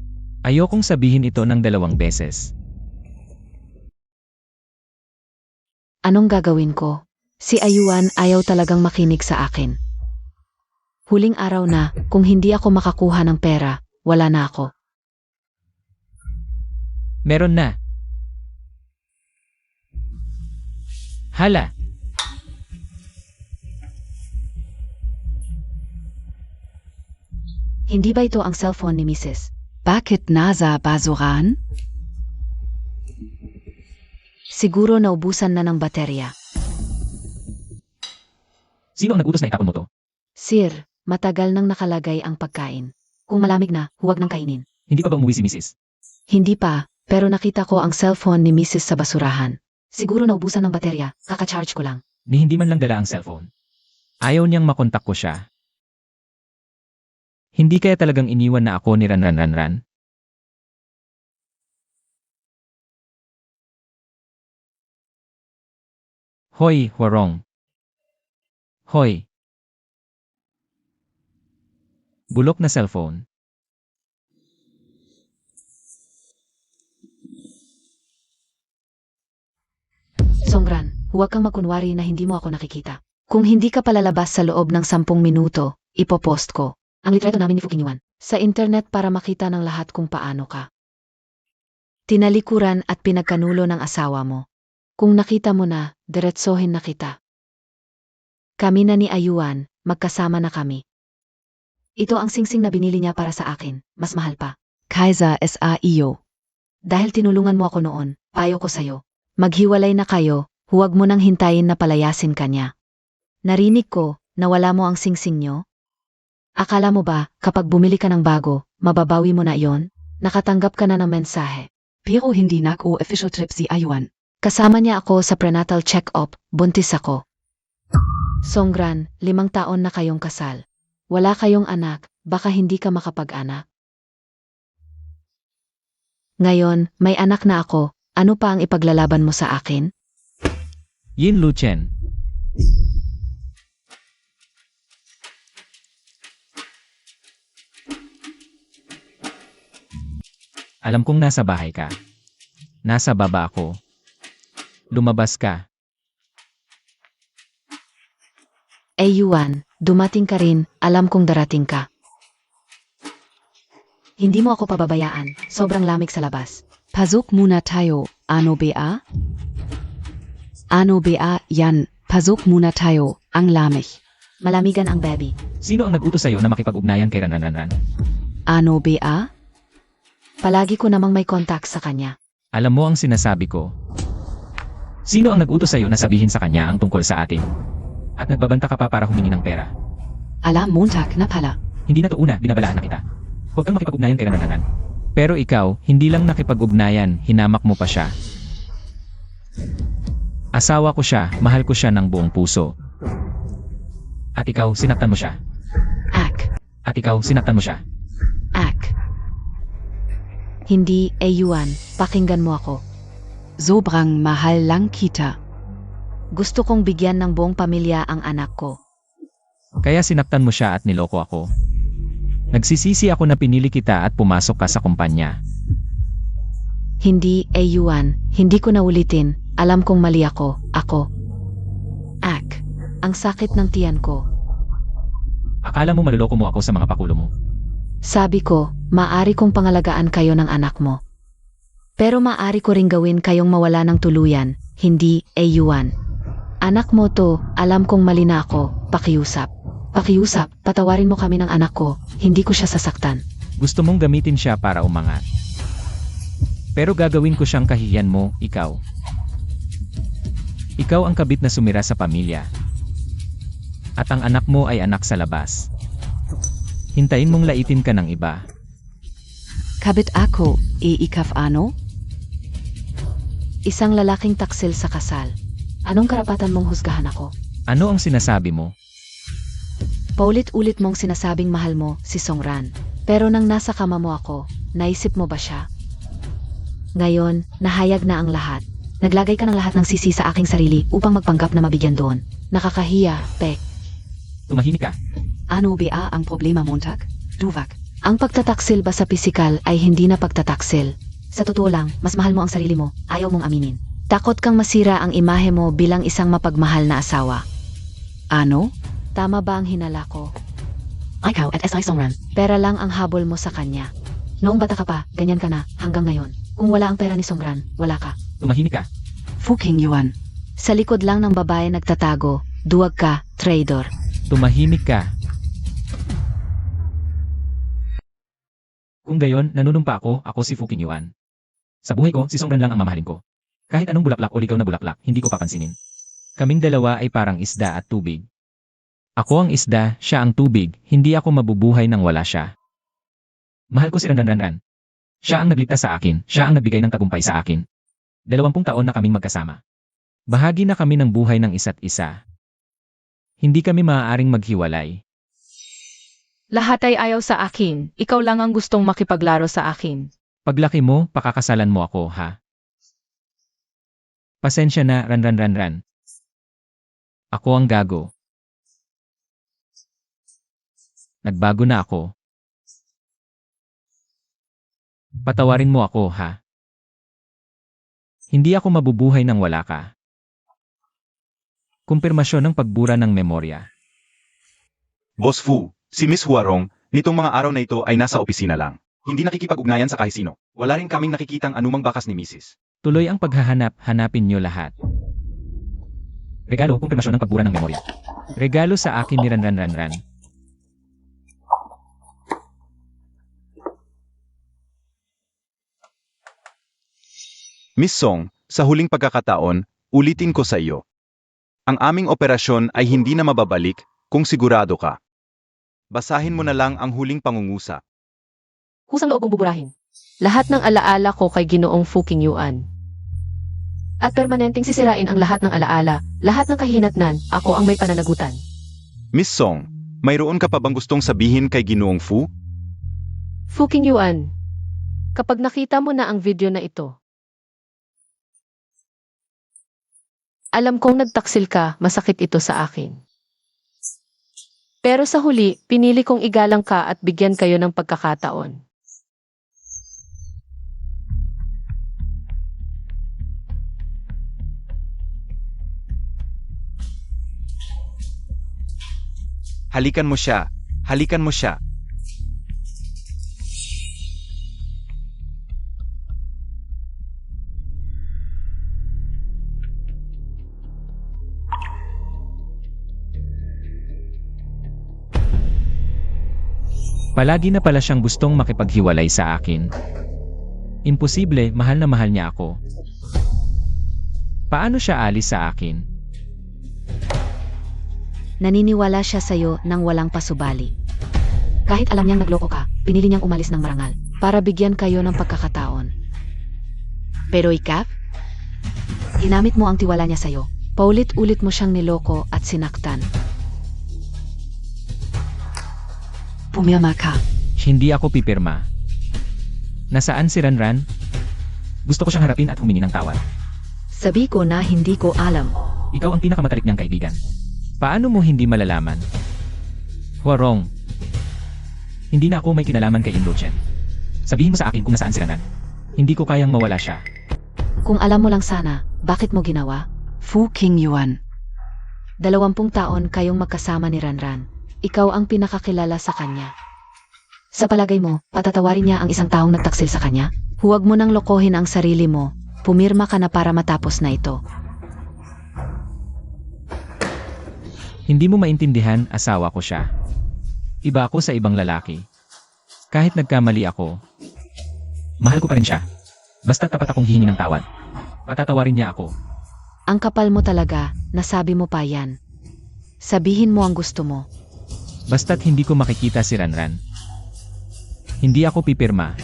Ayokong sabihin ito ng 2 beses. Anong gagawin ko? Si Yuan ayaw talagang makinig sa akin. Huling araw na, kung hindi ako makakuha ng pera, wala na ako. Meron na. Hala. Hindi ba ito ang cellphone ni Mrs.? Bakit nasa basurahan? Siguro naubusan na ng baterya. Sino ang nag-utos na itapon mo to? Sir, matagal nang nakalagay ang pagkain. Kung malamig na, huwag nang kainin. Hindi pa ba umuwi si Mrs.? Hindi pa, pero nakita ko ang cellphone ni Mrs. sa basurahan. Siguro naubusan ng baterya, kaka-charge ko lang. Ni hindi man lang dala ang cellphone. Ayaw niyang makontak ko siya. Hindi kaya talagang iniwan na ako ni Ranran? Hoy, Hwarong. Hoy. Bulok na cellphone. Songran, huwag kang magkunwari na hindi mo ako nakikita. Kung hindi ka palalabas sa loob ng 10 minuto, ipopost ko ang litrato namin ni Fuking Yuan sa internet para makita ng lahat kung paano ka tinalikuran at pinagkanulo ng asawa mo. Kung nakita mo na, diretsohin na kita. Kami na ni Yuan, magkasama na kami. Ito ang singsing na binili niya para sa akin, mas mahal pa. Kaiser sa iyo. Dahil tinulungan mo ako noon, payo ko sa'yo. Maghiwalay na kayo, huwag mo nang hintayin na palayasin ka niya. Narinig ko, nawala mo ang singsing niyo? Akala mo ba, kapag bumili ka ng bago, mababawi mo na iyon? Nakatanggap ka na ng mensahe. Pero hindi na ako official trip si Yuan. Kasama niya ako sa prenatal check-up, buntis ako. Songran, 5 taon na kayong kasal. Wala kayong anak, baka hindi ka makapag-anak. Ngayon, may anak na ako, ano pa ang ipaglalaban mo sa akin? Yin Lu Chen. Alam kong nasa bahay ka. Nasa baba ako. Lumabas ka. Yuan, dumating ka rin, alam kong darating ka. Hindi mo ako pababayaan, sobrang lamig sa labas. Pasok muna tayo, ano ba? Ano ba yan, pasok muna tayo, ang lamig. Malamigan ang baby. Sino ang nag-utos sa'yo na makipag-ugnayan kay Ranranran? Ano ba? Palagi ko namang may contact sa kanya. Alam mo ang sinasabi ko. Sino ang nag-utos sa'yo na sabihin sa kanya ang tungkol sa atin? At nagbabanta ka pa para humingi ng pera. Alam, Montag na pala. Hindi na to una, binabalaan na kita. Huwag kang makipag-ugnayan kay Ranranran. Pero ikaw, hindi lang nakipag-ugnayan, hinamak mo pa siya. Asawa ko siya, mahal ko siya ng buong puso. At ikaw, sinaktan mo siya. Ak. At ikaw, sinaktan mo siya. Ak. Hindi, Yuan, pakinggan mo ako. Sobrang mahal lang kita. Gusto kong bigyan ng buong pamilya ang anak ko. Kaya sinaktan mo siya at niloko ako. Nagsisisi ako na pinili kita at pumasok ka sa kumpanya. Hindi, Yuan, hindi ko na ulitin. Alam kong mali ako. Ak. Ang sakit ng tiyan ko. Akala mo maluloko mo ako sa mga pakulo mo. Sabi ko, maari kong pangalagaan kayo ng anak mo. Pero maari ko ring gawin kayong mawala ng tuluyan, hindi, Yuan. Anak mo to, alam kong mali na ako, pakiusap. Pakiusap, patawarin mo kami ng anak ko, hindi ko siya sasaktan. Gusto mong gamitin siya para umangat. Pero gagawin ko siyang kahihiyan mo, ikaw. Ikaw ang kabit na sumira sa pamilya. At ang anak mo ay anak sa labas. Hintayin mong laitin ka ng iba. Kabit ako, ikaf ano? Isang lalaking taksil sa kasal. Anong karapatan mong husgahan ako? Ano ang sinasabi mo? Paulit-ulit mong sinasabing mahal mo si Songran. Pero nang nasa kama mo ako, naisip mo ba siya? Ngayon, nahayag na ang lahat. Naglagay ka ng lahat ng sisi sa aking sarili upang magpanggap na mabigyan doon. Nakakahiya, Pek. Tumahimik ka. Ano ba ang problema, Montag? Duvak. Ang pagtataksil ba sa pisikal ay hindi na pagtataksil. Sa totoo lang, mas mahal mo ang sarili mo, ayaw mong aminin. Takot kang masira ang imahe mo bilang isang mapagmahal na asawa. Ano? Tama ba ang hinala ko? Ikaw at S.I. Songran. Pera lang ang habol mo sa kanya. Noong bata ka pa, ganyan ka na, hanggang ngayon. Kung wala ang pera ni Songran, wala ka. Tumahimik ka. Fuking Yuan. Sa likod lang ng babae nagtatago, duwag ka, traidor. Tumahimik ka. Kung gayon, nanunumpa ako si Fuking Yuan. Sa buhay ko, si Songran lang ang mamahalin ko. Kahit anong bulaklak o ligaw na bulaklak, hindi ko papansinin. Kaming dalawa ay parang isda at tubig. Ako ang isda, siya ang tubig, hindi ako mabubuhay nang wala siya. Mahal ko si Ranranran. Siya ang nagligtas sa akin, siya ang nagbigay ng tagumpay sa akin. 20 taon na kaming magkasama. Bahagi na kami ng buhay ng isa't isa. Hindi kami maaaring maghiwalay. Lahat ay ayaw sa akin. Ikaw lang ang gustong makipaglaro sa akin. Paglaki mo, pakakasalan mo ako, ha? Pasensya na, Ranranran. Ako ang gago. Nagbago na ako. Patawarin mo ako, ha? Hindi ako mabubuhay nang wala ka. Kumpirmasyon ng pagbura ng memorya. Boss Fu, si Miss Huarong, nitong mga araw na ito ay nasa opisina lang. Hindi nakikipag-ugnayan sa kahit sino. Wala rin kaming nakikitang anumang bakas ni Mrs. Tuloy ang paghahanap, hanapin niyo lahat. Regalo, kumpirmasyon ng pagbura ng memorya. Regalo sa akin ni Ranranran. Miss Song, sa huling pagkakataon, ulitin ko sa iyo. Ang aming operasyon ay hindi na mababalik kung sigurado ka. Basahin mo na lang ang huling pangungusap. Kusang loob kong buburahin. Lahat ng alaala ko kay Ginoong Fuking Yuan. At permanenteng sisirain ang lahat ng alaala, lahat ng kahihinatnan, ako ang may pananagutan. Miss Song, mayroon ka pa bang gustong sabihin kay Ginoong Fu? Fuking Yuan, kapag nakita mo na ang video na ito, alam kong nagtaksil ka, masakit ito sa akin. Pero sa huli, pinili kong igalang ka at bigyan kayo ng pagkakataon. Halikan mo siya. Halikan mo siya. Palagi na pala siyang gustong makipaghiwalay sa akin. Imposible, mahal na mahal niya ako. Paano siya alis sa akin? Naniniwala siya sa'yo nang walang pasubali. Kahit alam niyang nagloko ka, pinili niyang umalis ng marangal para bigyan kayo ng pagkakataon. Pero ikaw? Ginamit mo ang tiwala niya sa'yo. Paulit-ulit mo siyang niloko at sinaktan. Pumirma ka. Hindi ako pipirma. Nasaan si Ranran? Gusto ko siyang harapin at humingi ng tawad. Sabi ko na hindi ko alam. Ikaw ang pinakamatalik niyang kaibigan. Paano mo hindi malalaman? Huarong. Hindi na ako may kinalaman kay Indochen. Sabihin mo sa akin kung nasaan si Ranran. Hindi ko kayang mawala siya. Kung alam mo lang sana, bakit mo ginawa? Fu King Yuan. 20 taon kayong magkasama ni Ranran. Ikaw ang pinakakilala sa kanya. Sa palagay mo, patatawarin niya ang isang taong nagtaksil sa kanya? Huwag mo nang lokohin ang sarili mo. Pumirma ka na para matapos na ito. Hindi mo maintindihan, asawa ko siya. Iba ako sa ibang lalaki. Kahit nagkamali ako, mahal ko pa rin siya. Basta tapat akong hihingi ng tawad. Patatawarin niya ako. Ang kapal mo talaga, nasabi mo pa yan. Sabihin mo ang gusto mo. Basta't hindi ko makikita si Ranran. Hindi ako pipirma.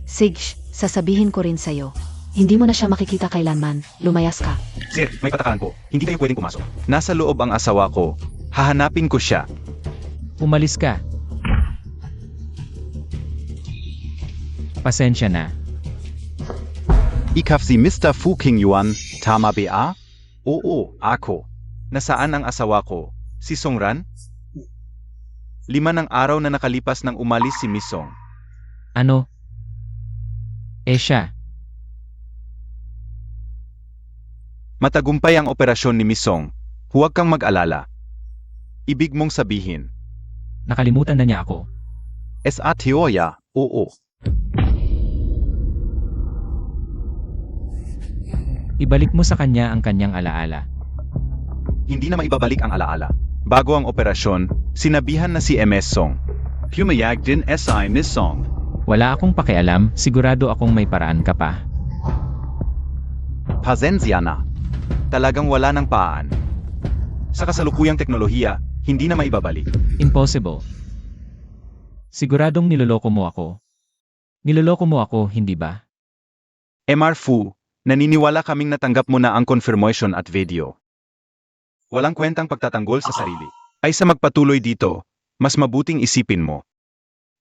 Sige, sasabihin ko rin sa'yo. Hindi mo na siya makikita kailanman, lumayas ka. Sir, may patakaran po. Hindi kayo pwedeng pumasok. Nasa loob ang asawa ko. Hahanapin ko siya. Umalis ka. Pasensya na. Ikaf si Mr. Fu King Yuan, tama ba? Oo, ako. Nasaan ang asawa ko? Si Songran? 5 ng araw na nakalipas nang umalis si Miss Song. Ano? Siya. Matagumpay ang operasyon ni Miss Song. Huwag kang mag-alala. Ibig mong sabihin. Nakalimutan na niya ako. Sa teorya, oo. Ibalik mo sa kanya ang kanyang alaala. Hindi na maibabalik ang alaala. Bago ang operasyon, sinabihan na si MS Song. Pumayag din SI Miss Song. Wala akong pakialam, sigurado akong may paraan ka pa. Pasensya na. Talagang wala ng paan. Sa kasalukuyang teknolohiya, hindi na maibabalik. Impossible. Siguradong niloloko mo ako. Niloloko mo ako, hindi ba? MR Fu, naniniwala kaming natanggap mo na ang confirmation at video. Walang kwentang pagtatanggol sa sarili. Ay sa magpatuloy dito, mas mabuting isipin mo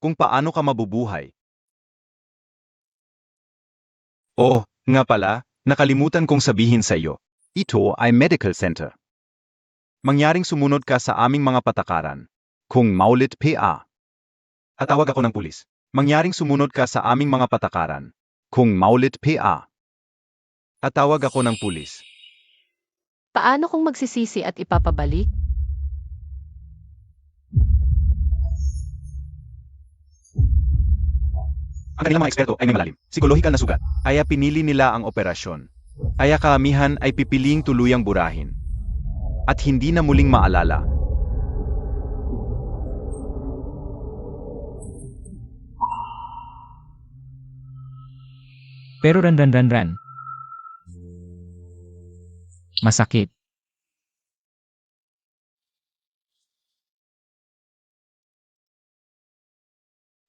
kung paano ka mabubuhay. Oh, nga pala, nakalimutan kong sabihin sa iyo. Ito ay medical center. Mangyaring sumunod ka sa aming mga patakaran. Kung maulit PA. Tatawag ako ng pulis. Mangyaring sumunod ka sa aming mga patakaran. Kung maulit PA. Tatawag ako ng pulis. Paano kung magsisisi at ipapabalik? Ang kanilang mga eksperto ay may malalim, psikolohikal na sugat. Kaya pinili nila ang operasyon. Kaya karamihan ay pipiling tuluyang burahin. At hindi na muling maalala. Pero ran. Masakit.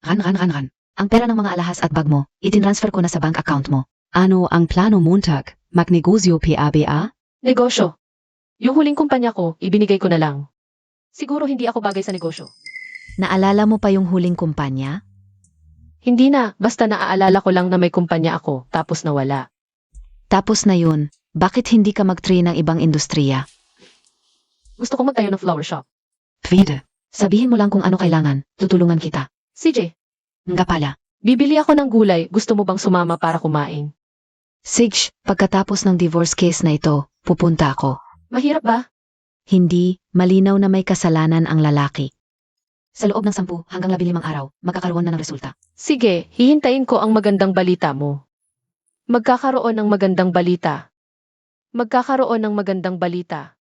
Ran. Ang pera ng mga alahas at bag mo, itinransfer ko na sa bank account mo. Ano ang plano Montag? Magnegosyo PABA? Negosyo. Yung huling kumpanya ko, ibinigay ko na lang. Siguro hindi ako bagay sa negosyo. Naalala mo pa yung huling kumpanya? Hindi na, basta naaalala ko lang na may kumpanya ako, tapos nawala. Tapos na yun, bakit hindi ka mag-train ng ibang industriya? Gusto kong magtayo ng flower shop. Pwede. Sabihin mo lang kung ano kailangan, tutulungan kita. CJ, Nga pala. bibili ako ng gulay, gusto mo bang sumama para kumain? Sige, pagkatapos ng divorce case na ito, pupunta ako. Mahirap ba? Hindi, malinaw na may kasalanan ang lalaki. Sa loob ng 10 hanggang 15 araw, magkakaroon na ng resulta. Sige, hihintayin ko ang magandang balita mo. Magkakaroon ng magandang balita. Magkakaroon ng magandang balita.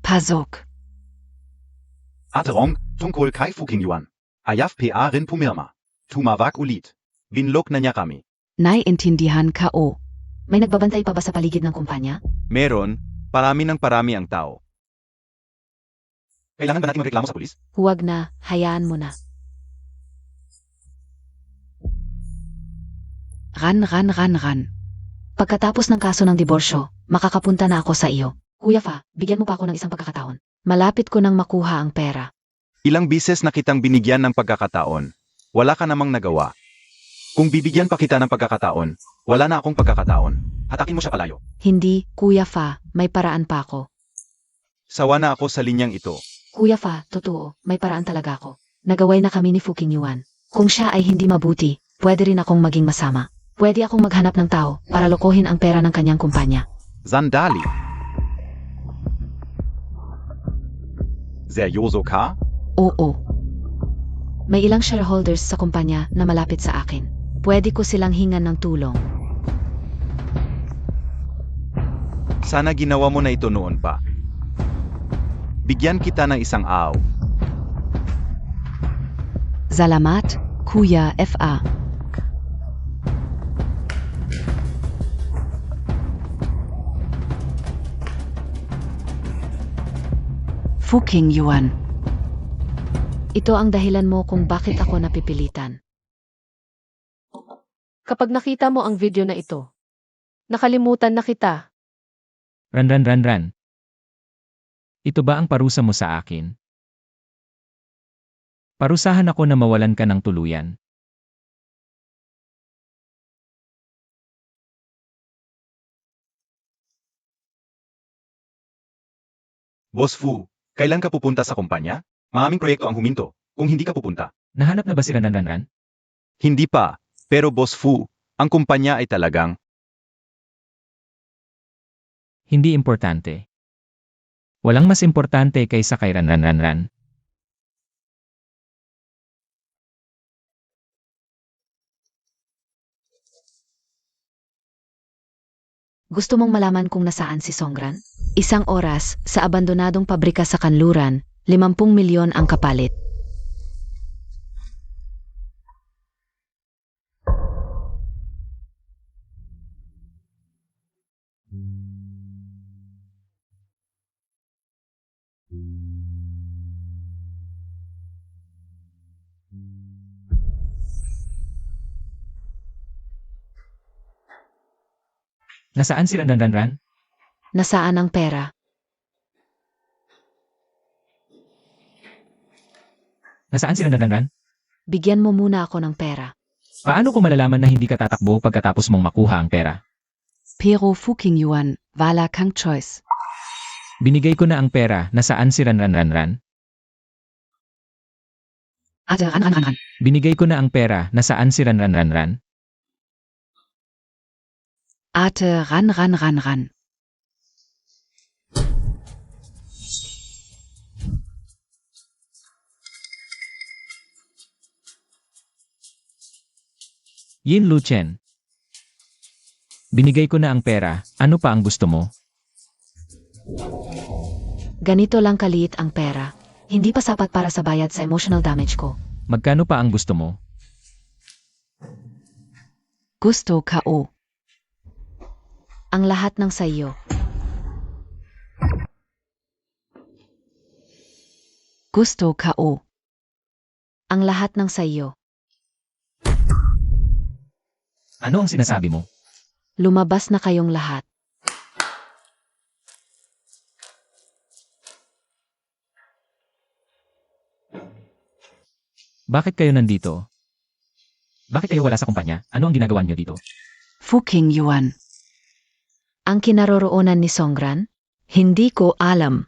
Pasok. Aterong, tungkol kay Fuking Yuan. Ayaf pa rin pumirma. Tumawag ulit. Binlock na niya kami. Naiintindihan ka o. May nagbabantay pa ba sa paligid ng kumpanya? Meron, parami ng parami ang tao. Kailangan ba natin magreklamo sa pulis? Huwag na, hayaan mo na. Ran. Pagkatapos ng kaso ng diborsyo, makakapunta na ako sa iyo. Kuya Fa, bigyan mo pa ako ng isang pagkakataon. Malapit ko nang makuha ang pera. Ilang bises na kitang binigyan ng pagkakataon. Wala ka namang nagawa. Kung bibigyan pa kita ng pagkakataon, wala na akong pagkakataon. Hatakin mo siya palayo. Hindi, Kuya Fa, may paraan pa ako. Sawa na ako sa linyang ito. Kuya Fa, totoo, may paraan talaga ako. Nagaway na kami ni Fuking Yuan. Kung siya ay hindi mabuti, pwede rin akong maging masama. Pwede akong maghanap ng tao para lokohin ang pera ng kanyang kumpanya. Sandali. Seryoso ka? Oo. May ilang shareholders sa kumpanya na malapit sa akin. Pwede ko silang hingan ng tulong. Sana ginawa mo na ito noon pa. Bigyan kita ng isang aw. Salamat, Kuya Fa. Fuking Yuan. Ito ang dahilan mo kung bakit ako napipilitan. Kapag nakita mo ang video na ito, nakalimutan na kita. Ran. Ito ba ang parusa mo sa akin? Parusahan ako na mawalan ka ng tuluyan. Boss Fu, kailan ka pupunta sa kumpanya? Maraming proyekto ang huminto. Kung hindi ka pupunta. Nahanap na ba si Ran? Hindi pa. Pero Boss Fu, ang kumpanya ay talagang Hindi importante. Walang mas importante kaysa kay Ran. Gusto mong malaman kung nasaan si Songran? Isang oras, sa abandonadong pabrika sa Kanluran, 50 milyon ang kapalit. Nasaan si Ran? Nasaan ang pera? Nasaan si Ran? Bigyan mo muna ako ng pera. Paano ko malalaman na hindi ka tatakbo pagkatapos mong makuha ang pera? Pero Fuking Yuan, wala kang choice. Binigay ko na ang pera. Nasaan si Ran? Ran. Binigay ko na ang pera. Nasaan si Ran? Ate, ran. Yin Luchen. Binigay ko na ang pera. Ano pa ang gusto mo? Ganito lang kaliit ang pera. Hindi pa sapat para sa bayad sa emotional damage ko. Magkano pa ang gusto mo? Gusto ka o. Ang lahat ng sayo. Gusto ka o. Ang lahat ng sayo. Ano ang sinasabi mo? Lumabas na kayong lahat. Bakit kayo nandito? Bakit kayo wala sa kumpanya? Ano ang ginagawa niyo dito? Fuking Yuan. Ang kinaroroonan ni Songran? Hindi ko alam.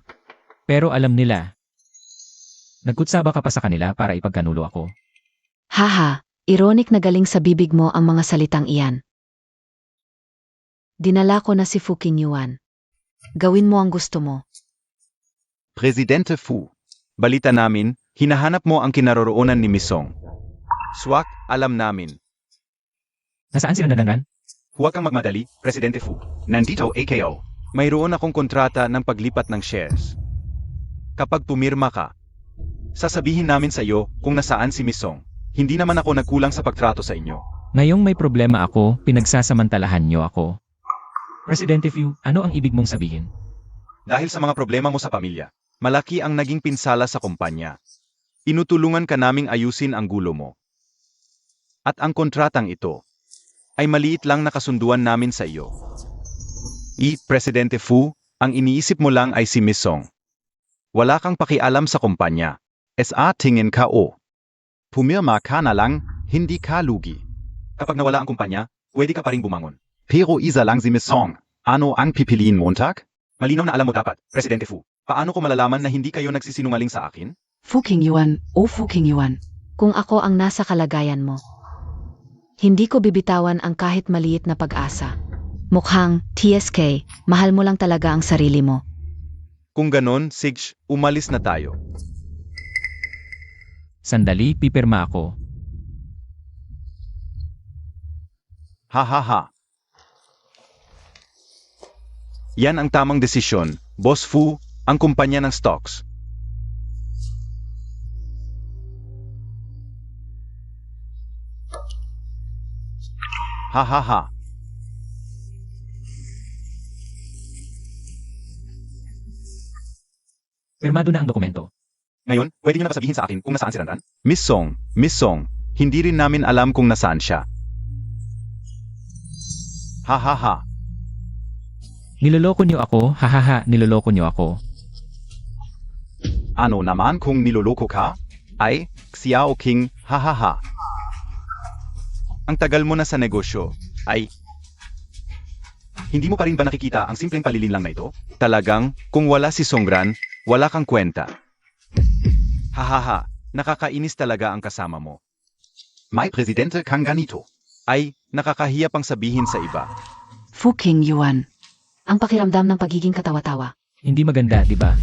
Pero alam nila. Nagkutsaba ka pa sa kanila para ipagkanulo ako. Haha, ironic na galing sa bibig mo ang mga salitang iyan. Dinala ko na si Fu Qingyuan. Gawin mo ang gusto mo. Presidente Fu, balita namin, hinahanap mo ang kinaroroonan ni Misong. Swak, alam namin. Nasaan si Ranran? Huwag kang magmadali, Presidente Fu. Nandito AKO. Mayroon akong kontrata ng paglipat ng shares. Kapag pumirma ka, sasabihin namin sa iyo kung nasaan si Misong. Hindi naman ako nagkulang sa pagtrato sa inyo. Ngayong may problema ako, pinagsasamantalahan niyo ako. Presidente Fu, ano ang ibig mong sabihin? Dahil sa mga problema mo sa pamilya, malaki ang naging pinsala sa kumpanya. Inutulungan ka naming ayusin ang gulo mo. At ang kontratang ito ay maliit lang na kasunduan namin sa iyo. Presidente Fu, ang iniisip mo lang ay si Misong. Wala kang pakialam sa kumpanya. SA tingin ka o. Pumirma ka na lang, hindi ka lugi. Kapag nawala ang kumpanya, pwede ka pa rin bumangon. Pero isa lang si Misong. Ano ang pipiliin Montag? Malinaw na alam mo dapat, Presidente Fu. Paano ko malalaman na hindi kayo nagsisinungaling sa akin? Fu Qingyuan o Fu Qingyuan. Kung ako ang nasa kalagayan mo, hindi ko bibitawan ang kahit maliit na pag-asa. Mukhang, TSK, mahal mo lang talaga ang sarili mo. Kung ganon, Sige, umalis na tayo. Sandali, pipirma ako. Ha ha ha. Yan ang tamang desisyon, Boss Fu, ang kumpanya ng stocks. Ha ha ha. Pirmado na ang dokumento. Ngayon, pwede niyo na ba sabihin sa akin kung nasaan si Ranran? Miss Song, hindi rin namin alam kung nasaan siya. Ha ha ha. Niloloko niyo ako, hahaha, niloloko niyo ako. Ano naman kung niloloko ka? Ay, Xiao King, ha ha ha. Ang tagal mo na sa negosyo, ay... Hindi mo pa rin ba nakikita ang simpleng palilin lang na ito? Talagang, kung wala si Songran, wala kang kwenta. Ha ha ha, nakakainis talaga ang kasama mo. May presidente kang ganito. Ay, nakakahiya pang sabihin sa iba. Fu Qingyuan. Ang pakiramdam ng pagiging katawa-tawa. Hindi maganda, di ba?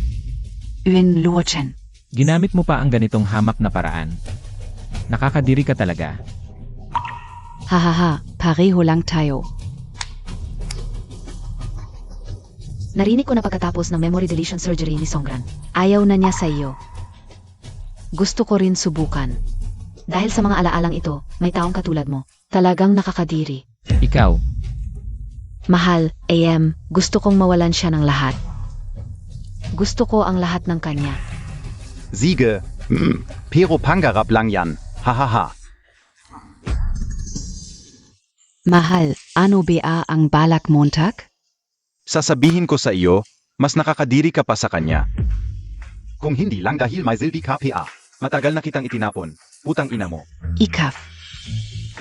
Yun Luochen. Ginamit mo pa ang ganitong hamak na paraan. Nakakadiri ka talaga. Hahaha, pareho lang tayo. Narinig ko na pagkatapos ng memory deletion surgery ni Songran. Ayaw na niya sa iyo. Gusto ko rin subukan. Dahil sa mga alaalang ito, may taong katulad mo. Talagang nakakadiri. Ikaw, Mahal, AM, gusto kong mawalan siya ng lahat. Gusto ko ang lahat ng kanya. Siege, pero pangarap lang yan, ha ha ha. Mahal, ano ba ang balak Montag? Sasabihin ko sa iyo, mas nakakadiri ka pa sa kanya. Kung hindi lang dahil may silbi ka PA, matagal na kitang itinapon, putang ina mo. Ikaf.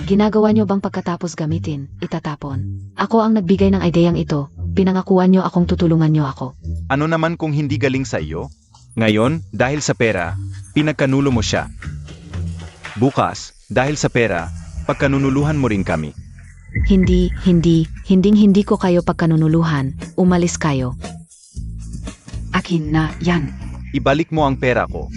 Ginagawa niyo bang pagkatapos gamitin, itatapon? Ako ang nagbigay ng ideyang ito, pinangakuan niyo akong tutulungan niyo ako. Ano naman kung hindi galing sa iyo? Ngayon, dahil sa pera, pinagkanulo mo siya. Bukas, dahil sa pera, pagkanunuluhan mo rin kami. Hindi ko kayo pagkanunuluhan, umalis kayo. Akin na yan. Ibalik mo ang pera ko.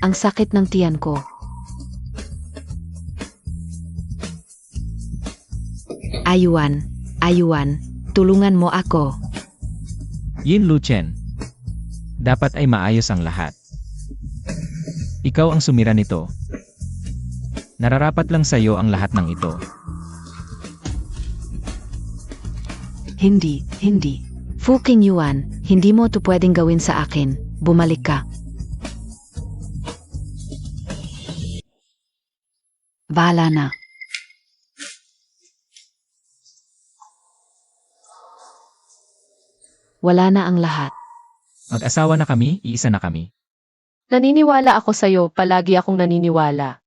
Ang sakit ng tiyan ko. Ayuan, tulungan mo ako. Yin Luchen. Dapat ay maayos ang lahat. Ikaw ang sumira nito. Nararapat lang sa iyo ang lahat ng ito. Hindi. Fu Qingyuan, hindi mo ito pwedeng gawin sa akin. Bumalik ka. Bala na. Wala na ang lahat. Mag-asawa na kami, iisa na kami. Naniniwala ako sa'yo, palagi akong naniniwala.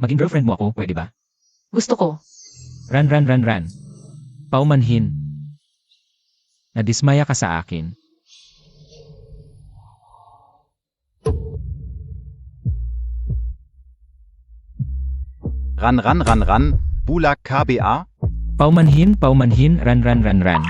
Maging girlfriend mo ako, pwede ba? Gusto ko. Ran. Paumanhin. Nadismaya ka sa akin. Ran, Bulak KBA. Paumanhin, ran.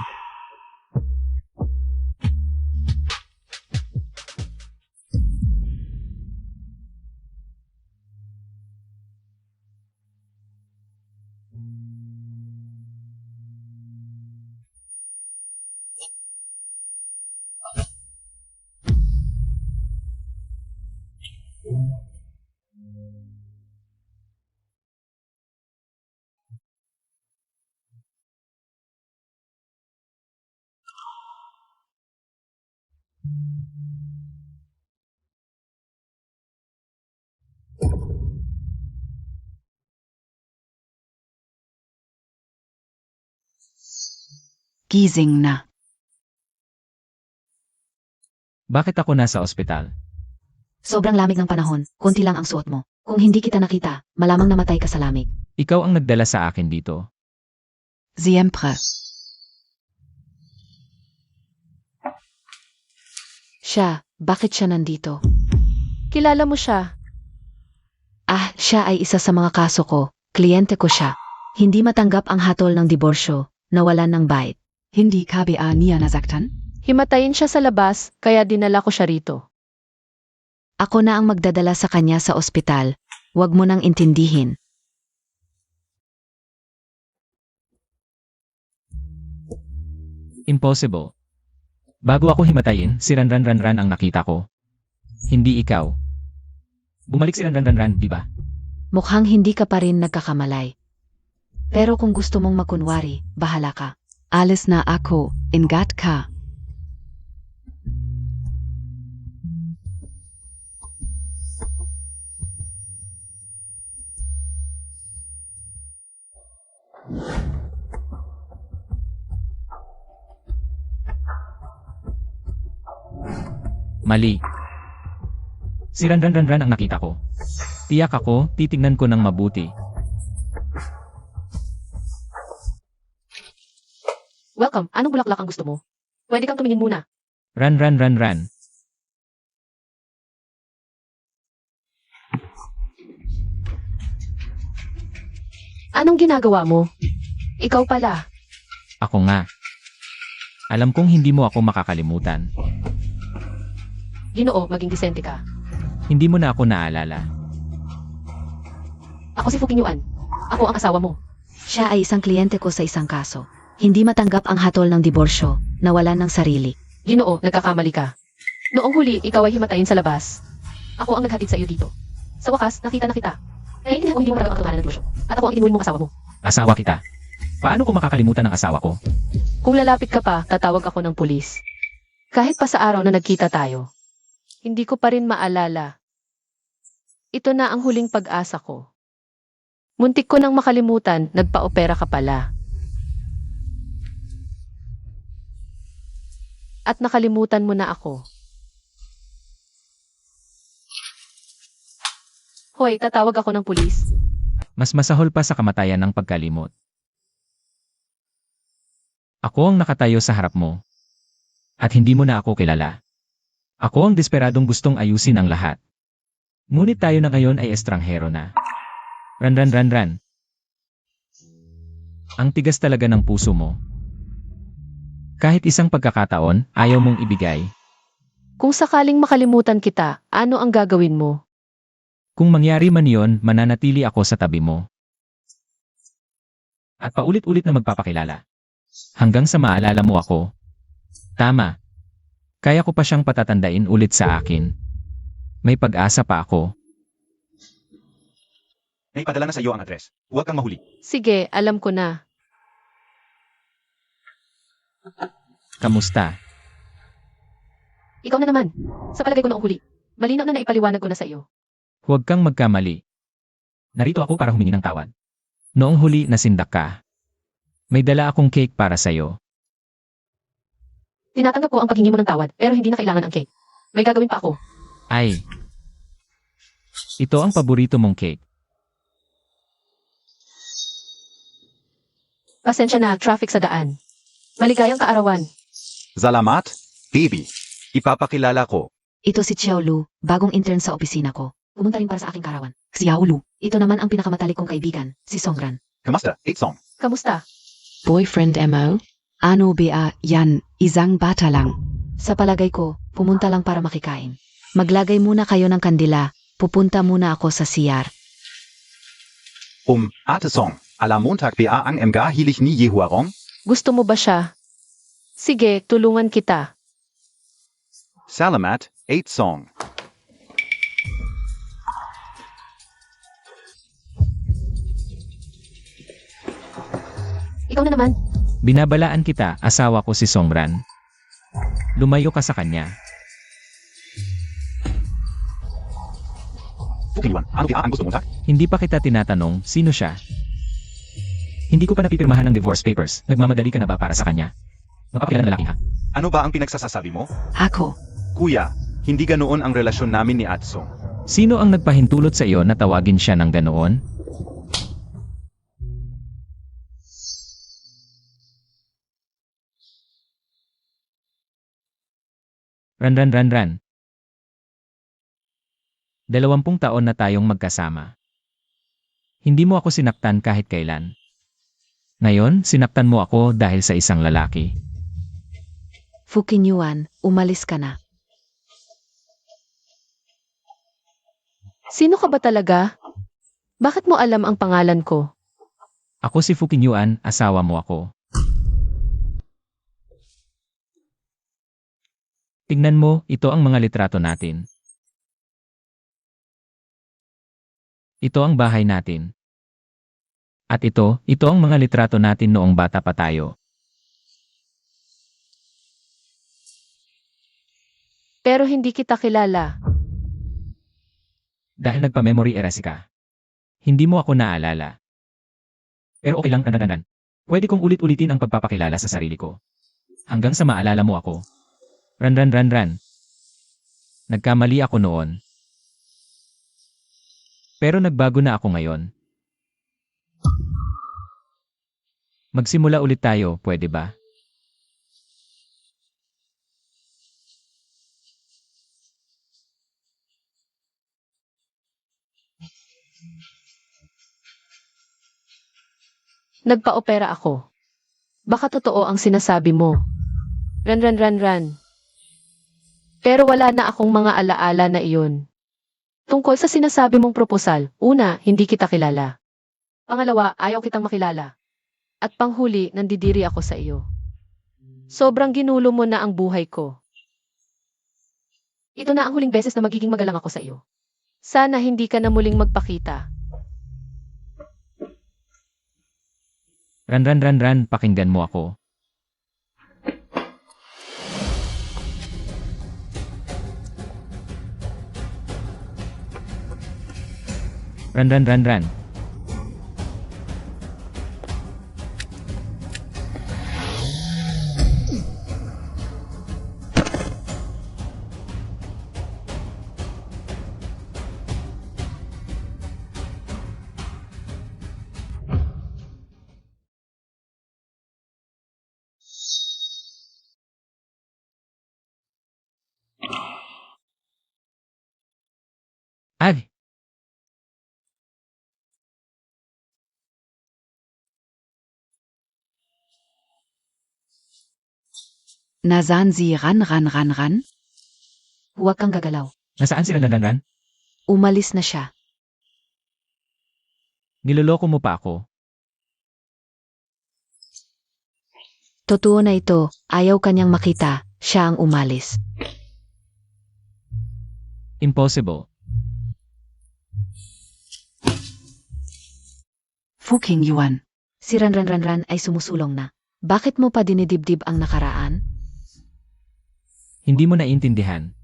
Gising na. Bakit ako nasa ospital? Sobrang lamig ng panahon, konti lang ang suot mo. Kung hindi kita nakita, malamang namatay ka sa lamig. Ikaw ang nagdala sa akin dito. Siempre. Siya, bakit siya nandito? Kilala mo siya. Ah, siya ay isa sa mga kaso ko. Kliyente ko siya. Hindi matanggap ang hatol ng diborsyo, nawalan ng bayad. Hindi KBA niya nasaktan? Himatayin siya sa labas, kaya dinala ko siya rito. Ako na ang magdadala sa kanya sa ospital. Huwag mo nang intindihin. Impossible. Bago ako himatayin, si Ran ang nakita ko. Hindi ikaw. Bumalik si Ran, di ba? Mukhang hindi ka pa rin nagkakamalay. Pero kung gusto mong makunwari, bahala ka. Alis na ako, ingat ka. Mali. Si Ran ang nakita ko. Tiyak ako, titignan ko ng mabuti. Welcome, anong bulaklak ang gusto mo? Pwede kang tumingin muna. Ran. Anong ginagawa mo? Ikaw pala. Ako nga. Alam kong hindi mo ako makakalimutan. Ginoo, maging disente ka. Hindi mo na ako naalala. Ako si Fuking Yuan. Ako ang asawa mo. Siya ay isang kliyente ko sa isang kaso. Hindi matanggap ang hatol ng diborsyo, nawalan ng sarili. Ginoo, nagkakamali ka. Noong huli, ikaw ay himatayin sa labas. Ako ang naghatid sa iyo dito. Sa wakas, nakita na kita. Naiintindihan ko hindi mo talagang ang katotohanan ng diborsyo. At ako ang inuwi mong asawa mo. Asawa kita. Paano ko makakalimutan ang asawa ko? Kung lalapit ka pa, tatawag ako ng pulis. Kahit pa sa araw na nagkita tayo, hindi ko pa rin maalala. Ito na ang huling pag-asa ko. Muntik ko nang makalimutan, nagpa-opera ka pala. At nakalimutan mo na ako. Hoy, tatawag ako ng pulis. Mas masahol pa sa kamatayan ng pagkalimot. Ako ang nakatayo sa harap mo. At hindi mo na ako kilala. Ako ang desperadong gustong ayusin ang lahat. Ngunit tayo na ngayon ay estranghero na. Ran. Ang tigas talaga ng puso mo. Kahit isang pagkakataon, ayaw mong ibigay. Kung sakaling makalimutan kita, ano ang gagawin mo? Kung mangyari man yon, mananatili ako sa tabi mo. At paulit-ulit na magpapakilala. Hanggang sa maalala mo ako. Tama. Kaya ko pa siyang patatandain ulit sa akin. May pag-asa pa ako. Naipadala na sa iyo ang address. Huwag kang mahuli. Sige, alam ko na. Kamusta? Ikaw na naman. Sa palagay ko noong huli. Malinaw na naipaliwanag ko na sa iyo. Huwag kang magkamali. Narito ako para humingi ng tawad. Noong huli nasindak ka. May dala akong cake para sa'yo. Tinatanggap ko ang paghingi mo ng tawad, pero hindi na kailangan ang cake. May gagawin pa ako. Ay. Ito ang paborito mong cake. Pasensya na, traffic sa daan. Maligayang kaarawan. Salamat, baby. Ipapakilala ko. Ito si Xiaolu, bagong intern sa opisina ko. Pumunta rin para sa aking karawan. Xiaolu. Ito naman ang pinakamatalik kong kaibigan, si Songran. Kamusta, 8song? Kamusta? Boyfriend mo? Ano ba yan? Isang bata lang. Sa palagay ko, pumunta lang para makikain. Maglagay muna kayo ng kandila. Pupunta muna ako sa CR. 8song. Alam Montag ba ang mga hilig ni Yehuarong? Gusto mo ba siya? Sige, tulungan kita. Salamat, 8song. Ikaw na naman. Binabalaan kita, asawa ko si Songran. Lumayo ka sa kanya. Fukiwan, ano ba ang gusto mo, tak? Hindi pa kita tinatanong, sino siya? Hindi ko pa napipirmahan ng divorce papers. Nagmamadali ka na ba para sa kanya? Mapapakilala na lalaki ha? Ano ba ang pinagsasasabi mo? Ako. Kuya, hindi ganoon ang relasyon namin ni Atsong. Sino ang nagpahintulot sa iyo na tawagin siya ng ganoon? Ran. 20 taon na tayong magkasama. Hindi mo ako sinaktan kahit kailan. Ngayon, sinaktan mo ako dahil sa isang lalaki. Fukin Yuan, umalis ka na. Sino ka ba talaga? Bakit mo alam ang pangalan ko? Ako si Fukin Yuan, asawa mo ako. Tingnan mo, ito ang mga litrato natin. Ito ang bahay natin. At ito ang mga litrato natin noong bata pa tayo. Pero hindi kita kilala. Dahil nagpa-memory erase ka. Hindi mo ako naalala. Pero okay lang, Ran. Pwede kong ulit-ulitin ang pagpapakilala sa sarili ko. Hanggang sa maalala mo ako. Ran. Nagkamali ako noon. Pero nagbago na ako ngayon. Magsimula ulit tayo, pwede ba? Nagpa-opera ako. Baka totoo ang sinasabi mo. Ran. Pero wala na akong mga alaala na iyon. Tungkol sa sinasabi mong proposal, una, hindi kita kilala. Pangalawa, ayaw kitang makilala. At panghuli, nandidiri ako sa iyo. Sobrang ginulo mo na ang buhay ko. Ito na ang huling beses na magiging magalang ako sa iyo. Sana hindi ka na muling magpakita. Ran, pakinggan mo ako. Ran. Ay! Nasaan si Ran? Huwag kang gagalaw. Nasaan si Ran? Umalis na siya. Niloloko mo pa ako. Totoo na ito, ayaw kanyang makita, siya ang umalis. Impossible. Fuking Yuan. Si Ran ay sumusulong na. Bakit mo pa dinidibdib ang nakaraan? Hindi mo naiintindihan.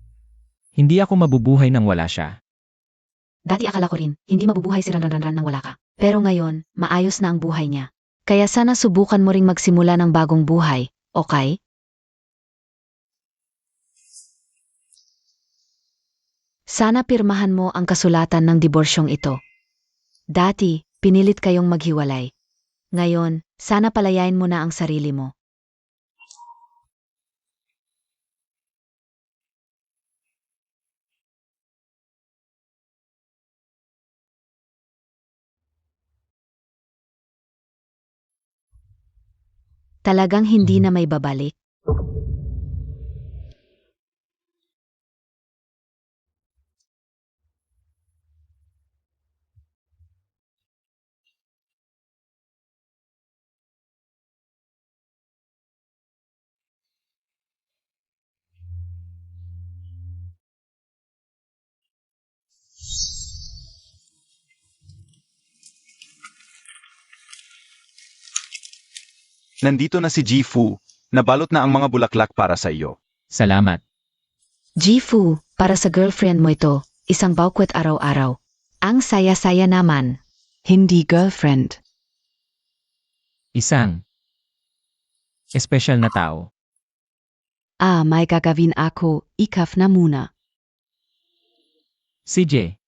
Hindi ako mabubuhay nang wala siya. Dati akala ko rin, hindi mabubuhay si Ran nang wala ka. Pero ngayon, maayos na ang buhay niya. Kaya sana subukan mo ring magsimula ng bagong buhay, okay? Sana pirmahan mo ang kasulatan ng diborsyong ito. Dati, pinilit kayong maghiwalay. Ngayon, sana palayain mo na ang sarili mo. Talagang hindi na may babalik. Nandito na si Ji-Fu. Nabalot na ang mga bulaklak para sa iyo. Salamat. Ji-Fu, para sa girlfriend mo ito, isang baukwet araw-araw. Ang saya-saya naman. Hindi girlfriend. Isang espesyal na tao. May gagawin ako, ikaf na muna. Si J.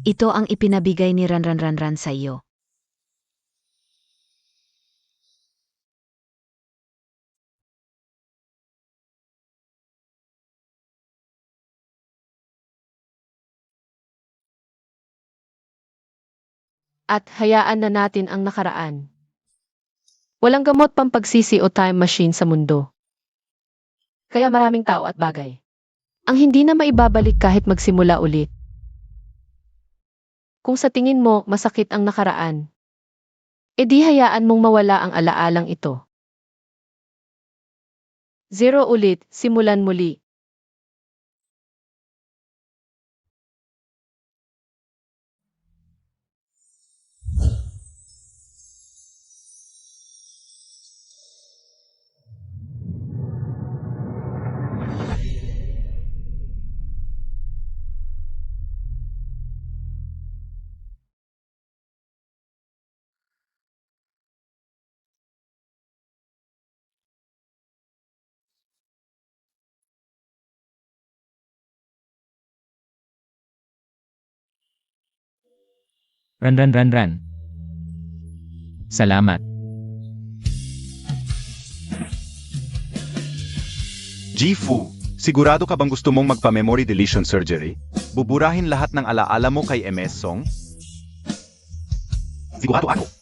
Ito ang ipinabigay ni Ranran sa iyo. At hayaan na natin ang nakaraan. Walang gamot pang pagsisi o time machine sa mundo. Kaya maraming tao at bagay ang hindi na maibabalik kahit magsimula ulit. Kung sa tingin mo masakit ang nakaraan, edi hayaan mong mawala ang alaalang ito. Zero ulit, simulan muli. Ran. Salamat. Ji-Fu, sigurado ka bang gusto mong magpa-memory deletion surgery? Buburahin lahat ng alaala mo kay MS Song? Sigurado ako.